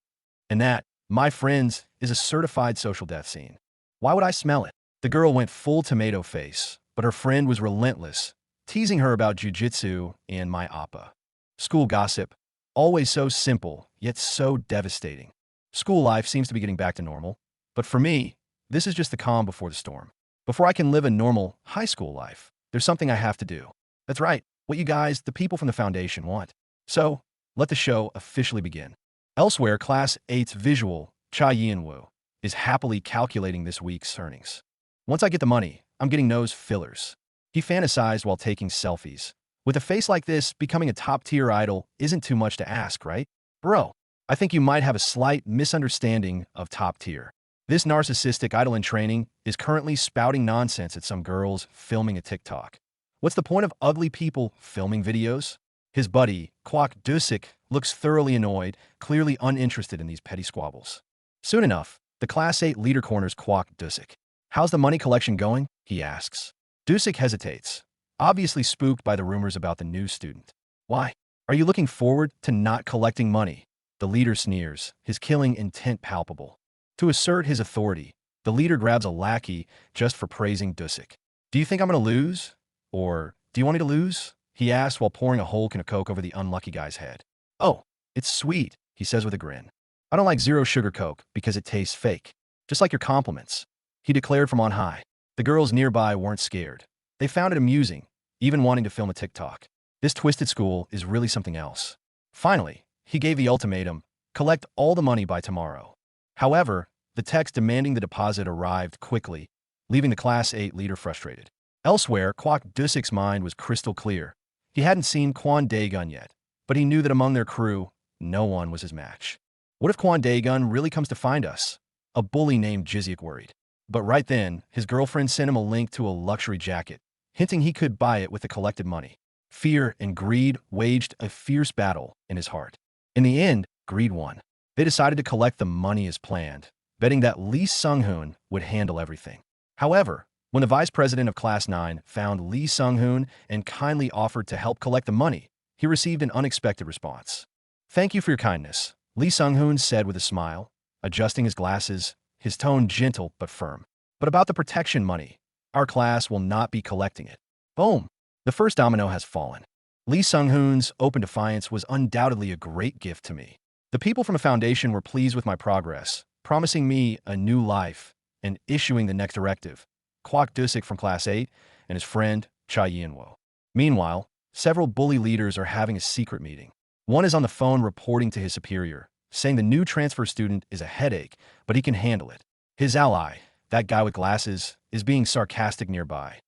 And that, my friends, is a certified social death scene. Why would I smell it? The girl went full tomato face, but her friend was relentless, teasing her about jujitsu and my appa. School gossip, always so simple, yet so devastating. School life seems to be getting back to normal, but for me, this is just the calm before the storm. Before I can live a normal high school life, there's something I have to do. That's right, what you guys, the people from the foundation, want. So, let the show officially begin. Elsewhere, Class 8's visual, Cha Yin-woo, is happily calculating this week's earnings. Once I get the money, I'm getting nose fillers. He fantasized while taking selfies. With a face like this, becoming a top-tier idol isn't too much to ask, right? Bro, I think you might have a slight misunderstanding of top tier. This narcissistic idol in training is currently spouting nonsense at some girls filming a TikTok. What's the point of ugly people filming videos? His buddy, Kwon Daegun, looks thoroughly annoyed, clearly uninterested in these petty squabbles. Soon enough, the Class 8 leader corners Kwon Daegun. How's the money collection going? He asks. Daegun hesitates, obviously spooked by the rumors about the new student. Why? Are you looking forward to not collecting money? The leader sneers, his killing intent palpable. To assert his authority, the leader grabs a lackey just for praising Daegun. Do you think I'm going to lose? Or, do you want me to lose? He asks while pouring a whole can of Coke over the unlucky guy's head. Oh, it's sweet, he says with a grin. I don't like zero sugar Coke because it tastes fake. Just like your compliments. He declared from on high. The girls nearby weren't scared. They found it amusing, even wanting to film a TikTok. This twisted school is really something else. Finally, he gave the ultimatum, collect all the money by tomorrow. However, the text demanding the deposit arrived quickly, leaving the Class 8 leader frustrated. Elsewhere, Kwon Daegun's mind was crystal clear. He hadn't seen Kwon Daegun yet, but he knew that among their crew, no one was his match. What if Kwon Daegun really comes to find us? A bully named Jizyuk worried. But right then, his girlfriend sent him a link to a luxury jacket, hinting he could buy it with the collected money. Fear and greed waged a fierce battle in his heart. In the end, greed won. They decided to collect the money as planned, betting that Lee Sung-hoon would handle everything. However, when the vice president of Class 9 found Lee Sung-hoon and kindly offered to help collect the money, he received an unexpected response. "Thank you for your kindness," Lee Sung-hoon said with a smile, adjusting his glasses, his tone gentle but firm. "But about the protection money, our class will not be collecting it." Boom! The first domino has fallen. Lee Sung-hoon's open defiance was undoubtedly a great gift to me. The people from the foundation were pleased with my progress, promising me a new life and issuing the next directive. Kwon Daegun from Class 8 and his friend, Cha Yin-woo. Meanwhile, several bully leaders are having a secret meeting. One is on the phone reporting to his superior, saying the new transfer student is a headache, but he can handle it. His ally, that guy with glasses, is being sarcastic nearby.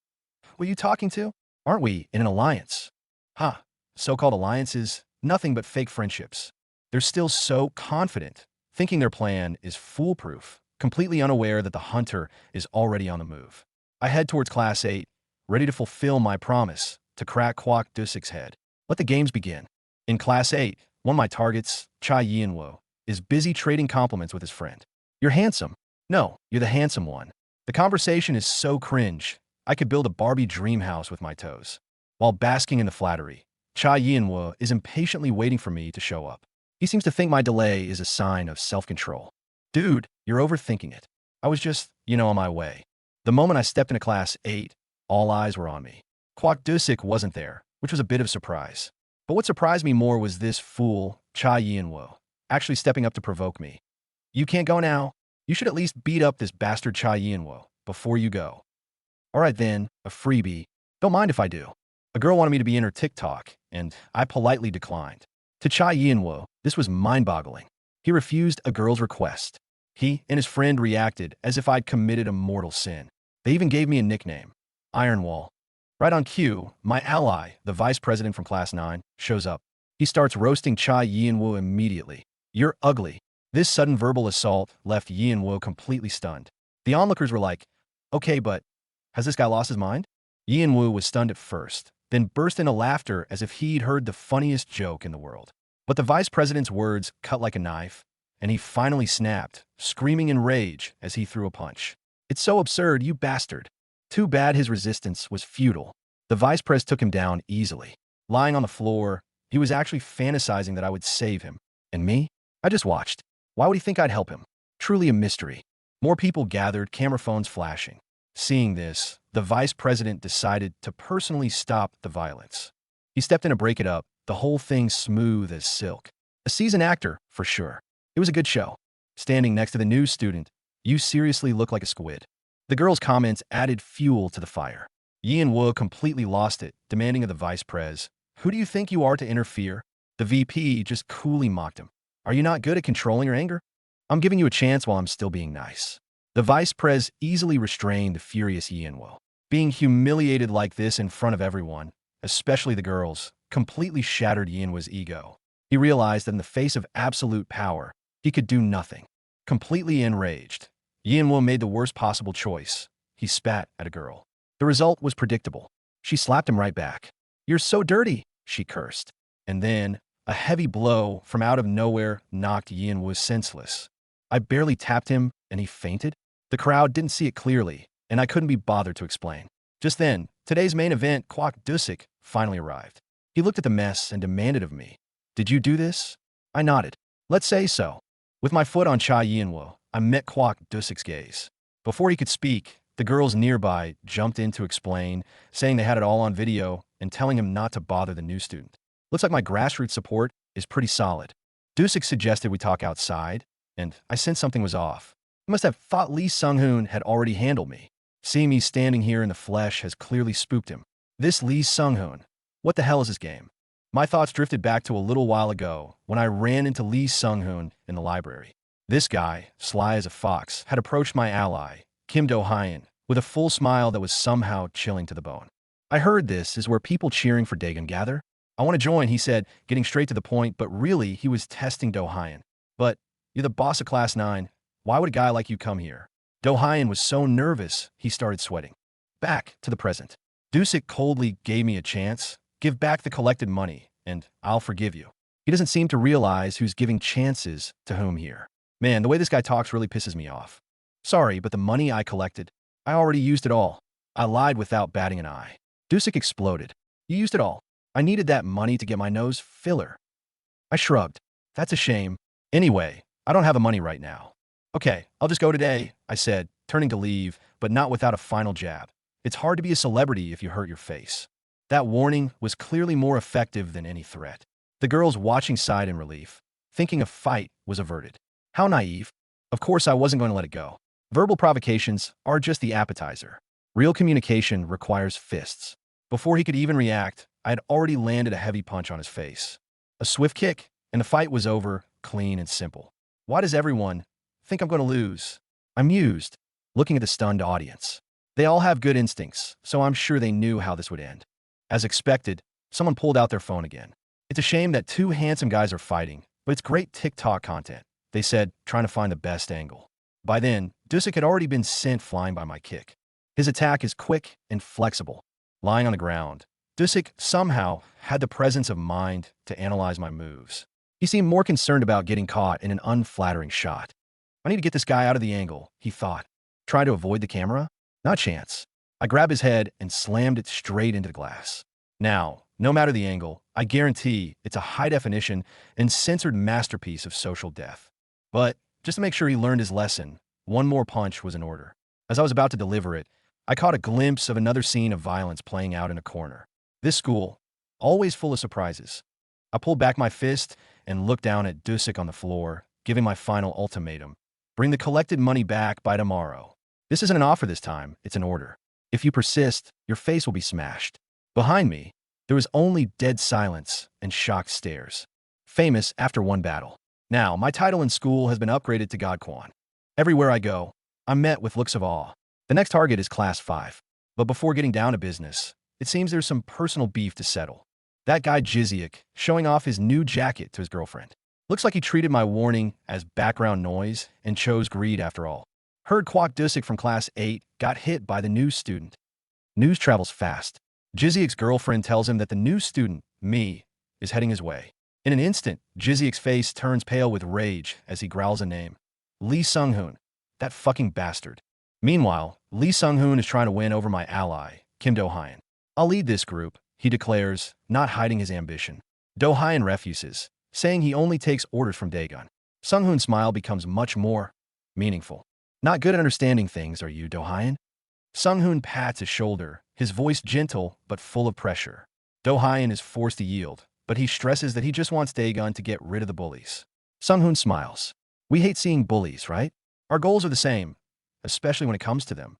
"Who are you talking to? Aren't we in an alliance?" Ha! So-called alliances, nothing but fake friendships. They're still so confident, thinking their plan is foolproof, completely unaware that the hunter is already on the move. I head towards Class 8, ready to fulfill my promise to crack Kwon Daegun's head. Let the games begin. In Class 8, one of my targets, Cha Yin-woo, is busy trading compliments with his friend. "You're handsome." "No, you're the handsome one." The conversation is so cringe, I could build a Barbie dream house with my toes. While basking in the flattery, Cha Yin-woo is impatiently waiting for me to show up. He seems to think my delay is a sign of self-control. "Dude, you're overthinking it. I was just, on my way." The moment I stepped into Class 8, all eyes were on me. Kwon Daegun wasn't there, which was a bit of a surprise. But what surprised me more was this fool, Cha Yin-woo, actually stepping up to provoke me. "You can't go now. You should at least beat up this bastard Cha Yin-woo before you go." All right then, a freebie. Don't mind if I do. A girl wanted me to be in her TikTok, and I politely declined. To Cha Yin-woo, this was mind-boggling. He refused a girl's request. He and his friend reacted as if I'd committed a mortal sin. They even gave me a nickname, Iron Wall. Right on cue, my ally, the vice president from Class 9, shows up. He starts roasting Cha Yin-woo immediately. "You're ugly." This sudden verbal assault left Yin-woo completely stunned. The onlookers were like, "Okay, but has this guy lost his mind?" Yin-woo was stunned at first, then burst into laughter as if he'd heard the funniest joke in the world. But the vice president's words cut like a knife, and he finally snapped, screaming in rage as he threw a punch. "It's so absurd, you bastard." Too bad his resistance was futile. The vice pres took him down easily. Lying on the floor, he was actually fantasizing that I would save him. And me? I just watched. Why would he think I'd help him? Truly a mystery. More people gathered, camera phones flashing. Seeing this, the vice president decided to personally stop the violence. He stepped in to break it up, the whole thing smooth as silk. A seasoned actor, for sure. It was a good show. Standing next to the new student, you seriously look like a squid. The girl's comments added fuel to the fire. Yi and Wu completely lost it, demanding of the vice pres, "Who do you think you are to interfere?" The VP just coolly mocked him. "Are you not good at controlling your anger? I'm giving you a chance while I'm still being nice." The vice pres easily restrained the furious Yi and Wu. Being humiliated like this in front of everyone, especially the girls, completely shattered Yi and Wu's ego. He realized that in the face of absolute power, he could do nothing. Completely enraged, Yi and Wu made the worst possible choice. He spat at a girl. The result was predictable. She slapped him right back. "You're so dirty," she cursed. And then, a heavy blow from out of nowhere knocked Yi and Wu senseless. I barely tapped him, and he fainted. The crowd didn't see it clearly, and I couldn't be bothered to explain. Just then, today's main event, Kwon Daegun, finally arrived. He looked at the mess and demanded of me, "Did you do this?" I nodded. "Let's say so." With my foot on Cha Yi and Wu, I met Kwon Daegun's gaze. Before he could speak, the girls nearby jumped in to explain, saying they had it all on video and telling him not to bother the new student. "Looks like my grassroots support is pretty solid." Daegun suggested we talk outside, and I sensed something was off. He must have thought Lee Sung-hoon had already handled me. Seeing me standing here in the flesh has clearly spooked him. This Lee Sung-hoon, what the hell is his game? My thoughts drifted back to a little while ago when I ran into Lee Sung-hoon in the library. This guy, sly as a fox, had approached my ally, Kim Do-hyun, with a full smile that was somehow chilling to the bone. "I heard this is where people cheering for Daegun gather. I want to join," he said, getting straight to the point, but really he was testing Do-hyun. "But you're the boss of Class 9. Why would a guy like you come here?" Do-hyun was so nervous, he started sweating. Back to the present. Daegun coldly gave me a chance. "Give back the collected money, and I'll forgive you." He doesn't seem to realize who's giving chances to whom here. Man, the way this guy talks really pisses me off. "Sorry, but the money I collected, I already used it all." I lied without batting an eye. Daegun exploded. "You used it all. I needed that money to get my nose filler." I shrugged. "That's a shame. Anyway, I don't have the money right now." "Okay, I'll just go today," I said, turning to leave, but not without a final jab. It's hard to be a celebrity if you hurt your face. That warning was clearly more effective than any threat. The girls watching sighed in relief, thinking a fight was averted. How naive. Of course I wasn't going to let it go. Verbal provocations are just the appetizer. Real communication requires fists. Before he could even react, I had already landed a heavy punch on his face. A swift kick, and the fight was over, clean and simple. Why does everyone think I'm going to lose? I mused, looking at the stunned audience. They all have good instincts, so I'm sure they knew how this would end. As expected, someone pulled out their phone again. "It's a shame that two handsome guys are fighting, but it's great TikTok content," they said, trying to find the best angle. By then, Daegun had already been sent flying by my kick. His attack is quick and flexible. Lying on the ground, Daegun somehow had the presence of mind to analyze my moves. He seemed more concerned about getting caught in an unflattering shot. "I need to get this guy out of the angle," he thought. Try to avoid the camera? Not a chance. I grabbed his head and slammed it straight into the glass. Now, no matter the angle, I guarantee it's a high-definition and censored masterpiece of social death. But just to make sure he learned his lesson, one more punch was in order. As I was about to deliver it, I caught a glimpse of another scene of violence playing out in a corner. This school, always full of surprises. I pulled back my fist and looked down at Daegun on the floor, giving my final ultimatum. "Bring the collected money back by tomorrow." This isn't an offer this time, it's an order. If you persist, your face will be smashed. Behind me, there was only dead silence and shocked stares. Famous after one battle. Now, my title in school has been upgraded to God Kwon. Everywhere I go, I'm met with looks of awe. The next target is Class 5. But before getting down to business, it seems there's some personal beef to settle. That guy Jiziak, showing off his new jacket to his girlfriend. Looks like he treated my warning as background noise and chose greed after all. Heard Kwon Daegun from Class 8 got hit by the new student. News travels fast. Jiziak's girlfriend tells him that the new student, me, is heading his way. In an instant, Jiziak's face turns pale with rage as he growls a name. Lee Sung-hoon. That fucking bastard. Meanwhile, Lee Sung-hoon is trying to win over my ally, Kim Do-hyun. "I'll lead this group," he declares, not hiding his ambition. Do-hyun refuses, saying he only takes orders from Daegun. Sung-hoon's smile becomes much more meaningful. "Not good at understanding things, are you, Do-hyun?" Sung-hoon pats his shoulder, his voice gentle but full of pressure. Do-hyun is forced to yield, but he stresses that he just wants Daegun to get rid of the bullies. Sung-hoon smiles. We hate seeing bullies, right? Our goals are the same, especially when it comes to them.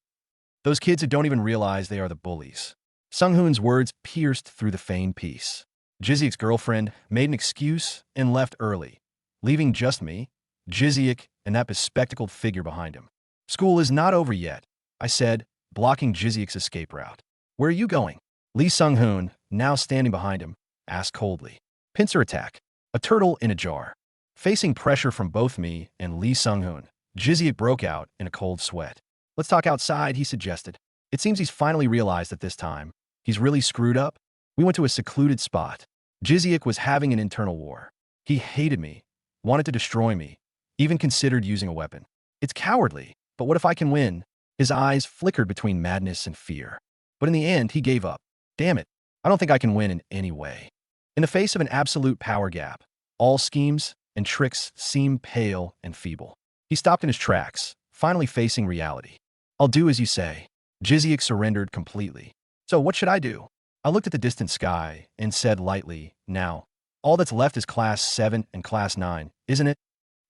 Those kids who don't even realize they are the bullies. Sung-hoon's words pierced through the feigned peace. Jizyek's girlfriend made an excuse and left early, leaving just me, Jizyek, and that bespectacled figure behind him. School is not over yet, I said, blocking Jizyek's escape route. Where are you going? Lee Sung-hoon, now standing behind him, asked coldly. Pincer attack. A turtle in a jar. Facing pressure from both me and Lee Sung-hoon, Jizyek broke out in a cold sweat. Let's talk outside, he suggested. It seems he's finally realized that this time, he's really screwed up. We went to a secluded spot. Jizyek was having an internal war. He hated me, wanted to destroy me, even considered using a weapon. It's cowardly, but what if I can win? His eyes flickered between madness and fear. But in the end, he gave up. Damn it, I don't think I can win in any way. In the face of an absolute power gap, all schemes and tricks seem pale and feeble. He stopped in his tracks, finally facing reality. I'll do as you say. Jizyek surrendered completely. So what should I do? I looked at the distant sky and said lightly, now, all that's left is Class 7 and Class 9, isn't it?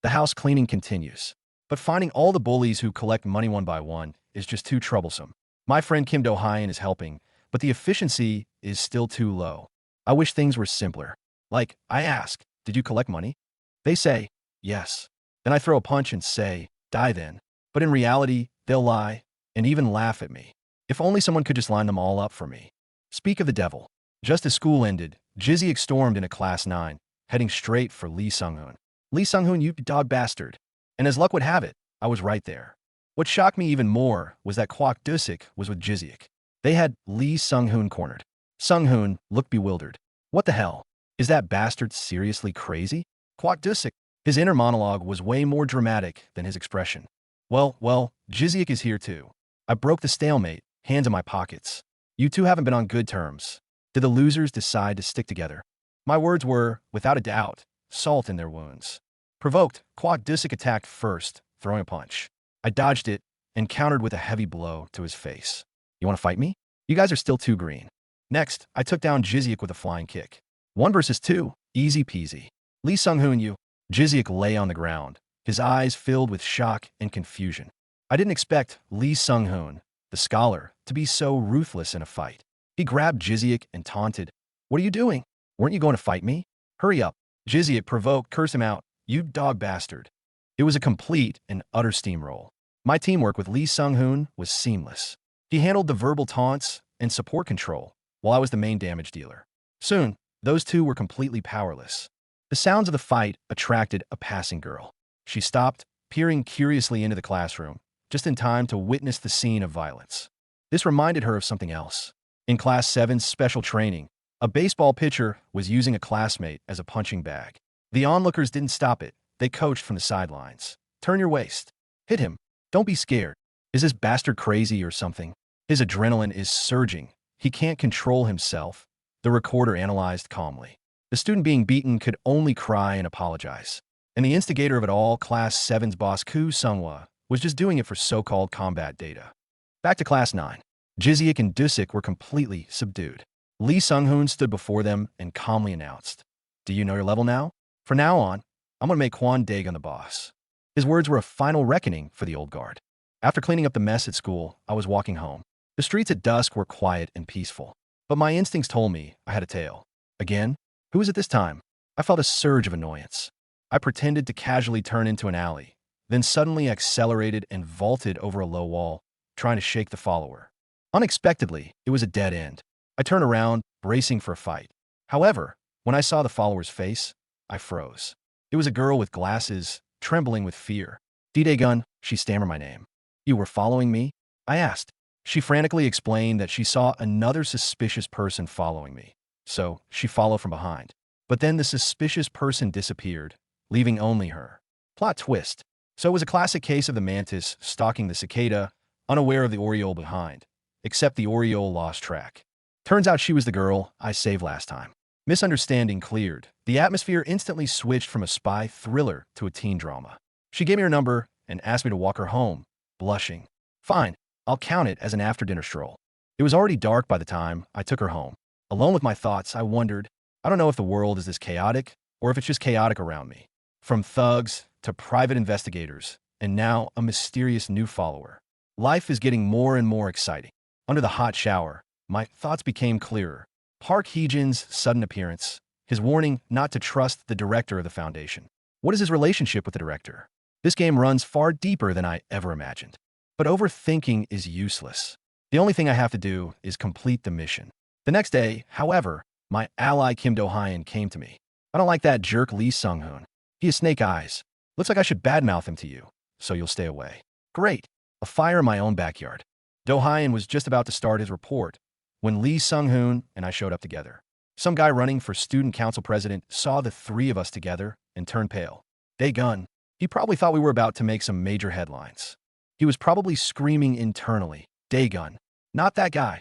The house cleaning continues. But finding all the bullies who collect money one by one is just too troublesome. My friend Kim Do-hyun is helping, but the efficiency is still too low. I wish things were simpler. Like, I ask, did you collect money? They say, yes. Then I throw a punch and say, die then. But in reality, they'll lie and even laugh at me. If only someone could just line them all up for me. Speak of the devil. Just as school ended, Jizyek stormed into Class 9, heading straight for Lee Sung-hoon. Lee Sung-hoon, you dog bastard. And as luck would have it, I was right there. What shocked me even more was that Kwon Daegun was with Jizyek. They had Lee Sung-hoon cornered. Sung-hoon looked bewildered. What the hell? Is that bastard seriously crazy? Kwon Daegun. His inner monologue was way more dramatic than his expression. Well, Jizyek is here too. I broke the stalemate, hands in my pockets. You two haven't been on good terms. Did the losers decide to stick together? My words were, without a doubt, salt in their wounds. Provoked, Kwon Daegun attacked first, throwing a punch. I dodged it and countered with a heavy blow to his face. You want to fight me? You guys are still too green. Next, I took down Jizyek with a flying kick. 1 versus 2, easy peasy. Lee Sung-hoon, you. Jizyek lay on the ground, his eyes filled with shock and confusion. I didn't expect Lee Sung-hoon, the scholar, to be so ruthless in a fight. He grabbed Jizyek and taunted. What are you doing? Weren't you going to fight me? Hurry up. Jizyek, provoked, cursed him out. You dog bastard. It was a complete and utter steamroll. My teamwork with Lee Sung-hoon was seamless. He handled the verbal taunts and support control, while I was the main damage dealer. Soon, those two were completely powerless. The sounds of the fight attracted a passing girl. She stopped, peering curiously into the classroom, just in time to witness the scene of violence. This reminded her of something else. In Class 7's special training, a baseball pitcher was using a classmate as a punching bag. The onlookers didn't stop it. They coached from the sidelines. Turn your waist. Hit him. Don't be scared. Is this bastard crazy or something? His adrenaline is surging. He can't control himself. The recorder analyzed calmly. The student being beaten could only cry and apologize. And the instigator of it all, Class 7's boss Koo Sung-hwa, was just doing it for so-called combat data. Back to Class 9. Jizyek and Daegun were completely subdued. Lee Sung-hoon stood before them and calmly announced, do you know your level now? From now on, I'm going to make Kwon Daegun the boss. His words were a final reckoning for the old guard. After cleaning up the mess at school, I was walking home. The streets at dusk were quiet and peaceful. But my instincts told me I had a tail. Again? Who was it this time? I felt a surge of annoyance. I pretended to casually turn into an alley, then suddenly accelerated and vaulted over a low wall, trying to shake the follower. Unexpectedly, it was a dead end. I turned around, bracing for a fight. However, when I saw the follower's face, I froze. It was a girl with glasses, trembling with fear. Daegun, she stammered my name. You were following me? I asked. She frantically explained that she saw another suspicious person following me. So, she followed from behind. But then the suspicious person disappeared, leaving only her. Plot twist. So it was a classic case of the mantis stalking the cicada, unaware of the oriole behind. Except the oriole lost track. Turns out she was the girl I saved last time. Misunderstanding cleared. The atmosphere instantly switched from a spy thriller to a teen drama. She gave me her number and asked me to walk her home, blushing. Fine, I'll count it as an after-dinner stroll. It was already dark by the time I took her home. Alone with my thoughts, I wondered, I don't know if the world is this chaotic or if it's just chaotic around me. From thugs to private investigators, and now a mysterious new follower. Life is getting more and more exciting. Under the hot shower, my thoughts became clearer. Park Hee-jin's sudden appearance, his warning not to trust the director of the foundation. What is his relationship with the director? This game runs far deeper than I ever imagined. But overthinking is useless. The only thing I have to do is complete the mission. The next day, however, my ally Kim Do-hyun came to me. I don't like that jerk Lee Sung-hoon. He has snake eyes. Looks like I should badmouth him to you, so you'll stay away. Great. A fire in my own backyard. Do-hyun was just about to start his report when Lee Sung-hoon and I showed up together. Some guy running for student council president saw the three of us together and turned pale. Daegun. He probably thought we were about to make some major headlines. He was probably screaming internally, Daegun, not that guy.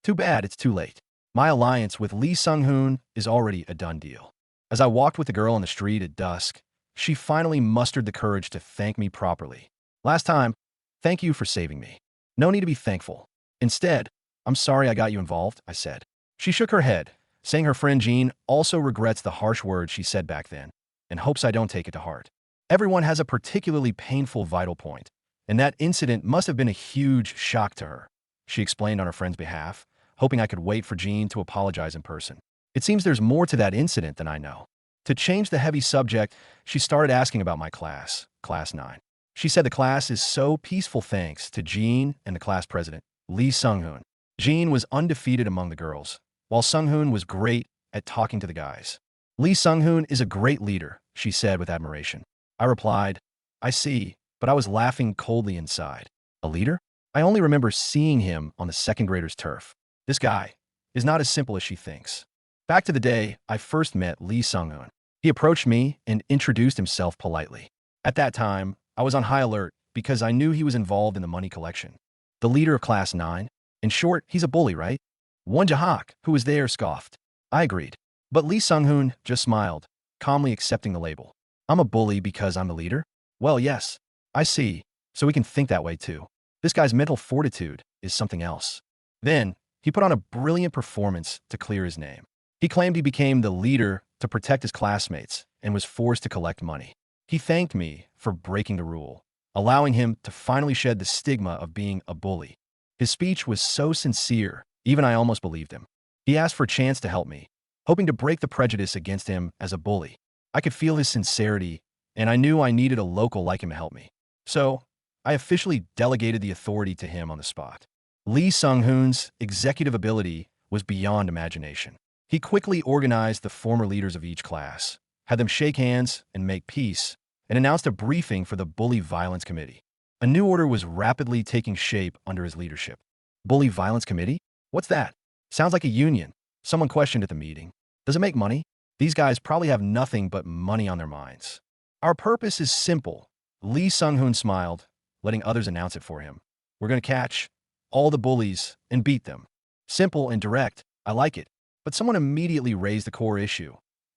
Too bad it's too late. My alliance with Lee Sung-hoon is already a done deal. As I walked with the girl on the street at dusk, she finally mustered the courage to thank me properly. Last time, thank you for saving me. No need to be thankful. Instead, I'm sorry I got you involved, I said. She shook her head, saying her friend Jean also regrets the harsh words she said back then and hopes I don't take it to heart. Everyone has a particularly painful vital point, and that incident must have been a huge shock to her, she explained on her friend's behalf, hoping I could wait for Jean to apologize in person. It seems there's more to that incident than I know. To change the heavy subject, she started asking about my class, Class 9. She said the class is so peaceful thanks to Jean and the class president, Lee Sung-hoon. Jean was undefeated among the girls, while Sung-hoon was great at talking to the guys. Lee Sung-hoon is a great leader, she said with admiration. I replied, I see, but I was laughing coldly inside. A leader? I only remember seeing him on the second graders' turf. This guy is not as simple as she thinks. Back to the day I first met Lee Sung-hoon. He approached me and introduced himself politely. At that time, I was on high alert because I knew he was involved in the money collection. The leader of Class 9? In short, he's a bully, right? Won Jae-hak, who was there, scoffed. I agreed. But Lee Sung-hoon just smiled, calmly accepting the label. I'm a bully because I'm the leader? Well, yes. I see. So we can think that way too. This guy's mental fortitude is something else. Then, he put on a brilliant performance to clear his name. He claimed he became the leader to protect his classmates and was forced to collect money. He thanked me for breaking the rule, allowing him to finally shed the stigma of being a bully. His speech was so sincere, even I almost believed him. He asked for a chance to help me, hoping to break the prejudice against him as a bully. I could feel his sincerity, and I knew I needed a local like him to help me. So, I officially delegated the authority to him on the spot. Lee Sung-hoon's executive ability was beyond imagination. He quickly organized the former leaders of each class, had them shake hands and make peace, and announced a briefing for the Bully Violence Committee. A new order was rapidly taking shape under his leadership. Bully Violence Committee? What's that? Sounds like a union. Someone questioned at the meeting. Does it make money? These guys probably have nothing but money on their minds. Our purpose is simple. Lee Sung-hoon smiled, letting others announce it for him. We're going to catch all the bullies and beat them. Simple and direct. I like it. But someone immediately raised the core issue.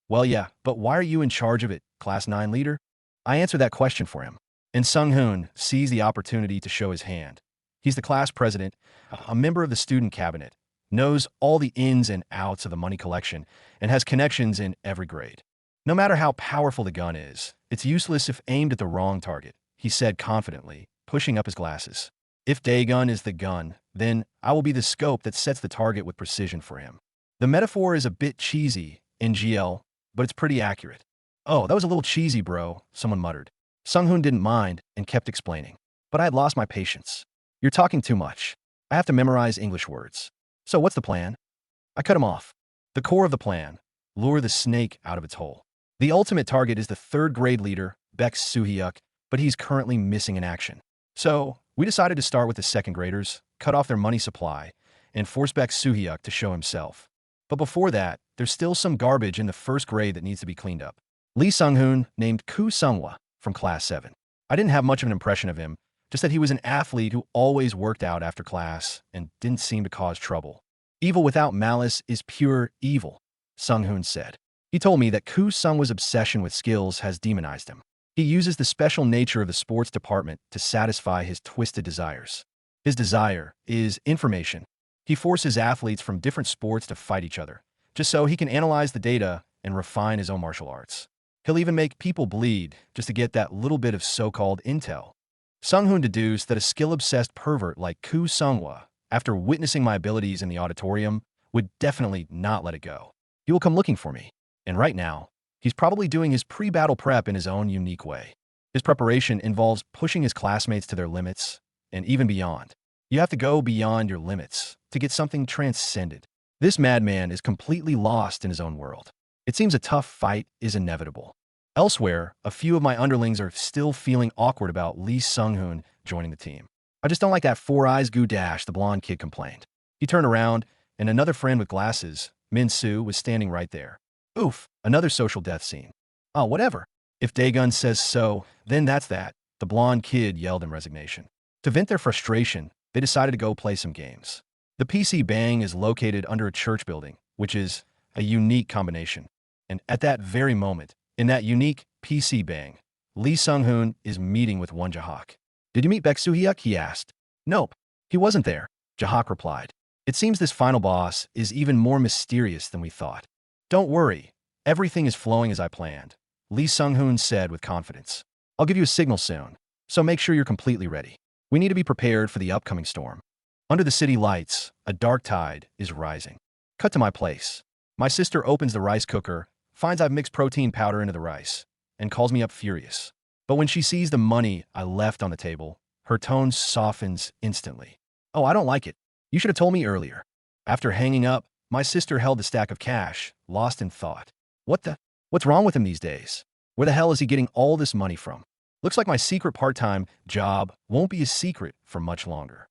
Well, yeah, but why are you in charge of it, Class 9 leader? I answered that question for him. And Sung-hoon seized the opportunity to show his hand. He's the class president, a member of the student cabinet, knows all the ins and outs of the money collection, and has connections in every grade. No matter how powerful the gun is, it's useless if aimed at the wrong target, he said confidently, pushing up his glasses. If Daegun is the gun, then I will be the scope that sets the target with precision for him. The metaphor is a bit cheesy, NGL, but it's pretty accurate. Oh, that was a little cheesy, bro, someone muttered. Sung-hoon didn't mind and kept explaining. But I had lost my patience. You're talking too much. I have to memorize English words. So what's the plan? I cut him off. The core of the plan: lure the snake out of its hole. The ultimate target is the third grade leader, Baek Soo-hyuk, but he's currently missing in action. So we decided to start with the second graders, cut off their money supply, and force Baek Soo-hyuk to show himself. But before that, there's still some garbage in the first grade that needs to be cleaned up. Lee Sung-hoon named Koo Sung-hwa from Class 7. I didn't have much of an impression of him, just that he was an athlete who always worked out after class and didn't seem to cause trouble. Evil without malice is pure evil, Sung-hoon said. He told me that Koo Sung-hwa's obsession with skills has demonized him. He uses the special nature of the sports department to satisfy his twisted desires. His desire is information. He forces athletes from different sports to fight each other, just so he can analyze the data and refine his own martial arts. He'll even make people bleed just to get that little bit of so-called intel. Sung-hoon deduced that a skill-obsessed pervert like Koo Sung-hwa, after witnessing my abilities in the auditorium, would definitely not let it go. He will come looking for me. And right now, he's probably doing his pre-battle prep in his own unique way. His preparation involves pushing his classmates to their limits and even beyond. You have to go beyond your limits to get something transcended. This madman is completely lost in his own world. It seems a tough fight is inevitable. Elsewhere, a few of my underlings are still feeling awkward about Lee Sung-hoon joining the team. I just don't like that four eyes goo dash, the blonde kid complained. He turned around, and another friend with glasses, Min Soo, was standing right there. Oof, another social death scene. Oh, whatever. If Daegun says so, then that's that, the blonde kid yelled in resignation. To vent their frustration, they decided to go play some games. The PC Bang is located under a church building, which is a unique combination. And at that very moment, in that unique PC Bang, Lee Sung-hoon is meeting with Won Jae-hak. Did you meet Baek Soo-hyuk? He asked. Nope, he wasn't there, Jae-hak replied. It seems this final boss is even more mysterious than we thought. Don't worry, everything is flowing as I planned, Lee Sung-hoon said with confidence. I'll give you a signal soon, so make sure you're completely ready. We need to be prepared for the upcoming storm. Under the city lights, a dark tide is rising. Cut to my place. My sister opens the rice cooker, finds I've mixed protein powder into the rice, and calls me up furious. But when she sees the money I left on the table, her tone softens instantly. Oh, I don't like it. You should have told me earlier. After hanging up, my sister held the stack of cash, lost in thought. What's wrong with him these days? Where the hell is he getting all this money from? Looks like my secret part-time job won't be a secret for much longer.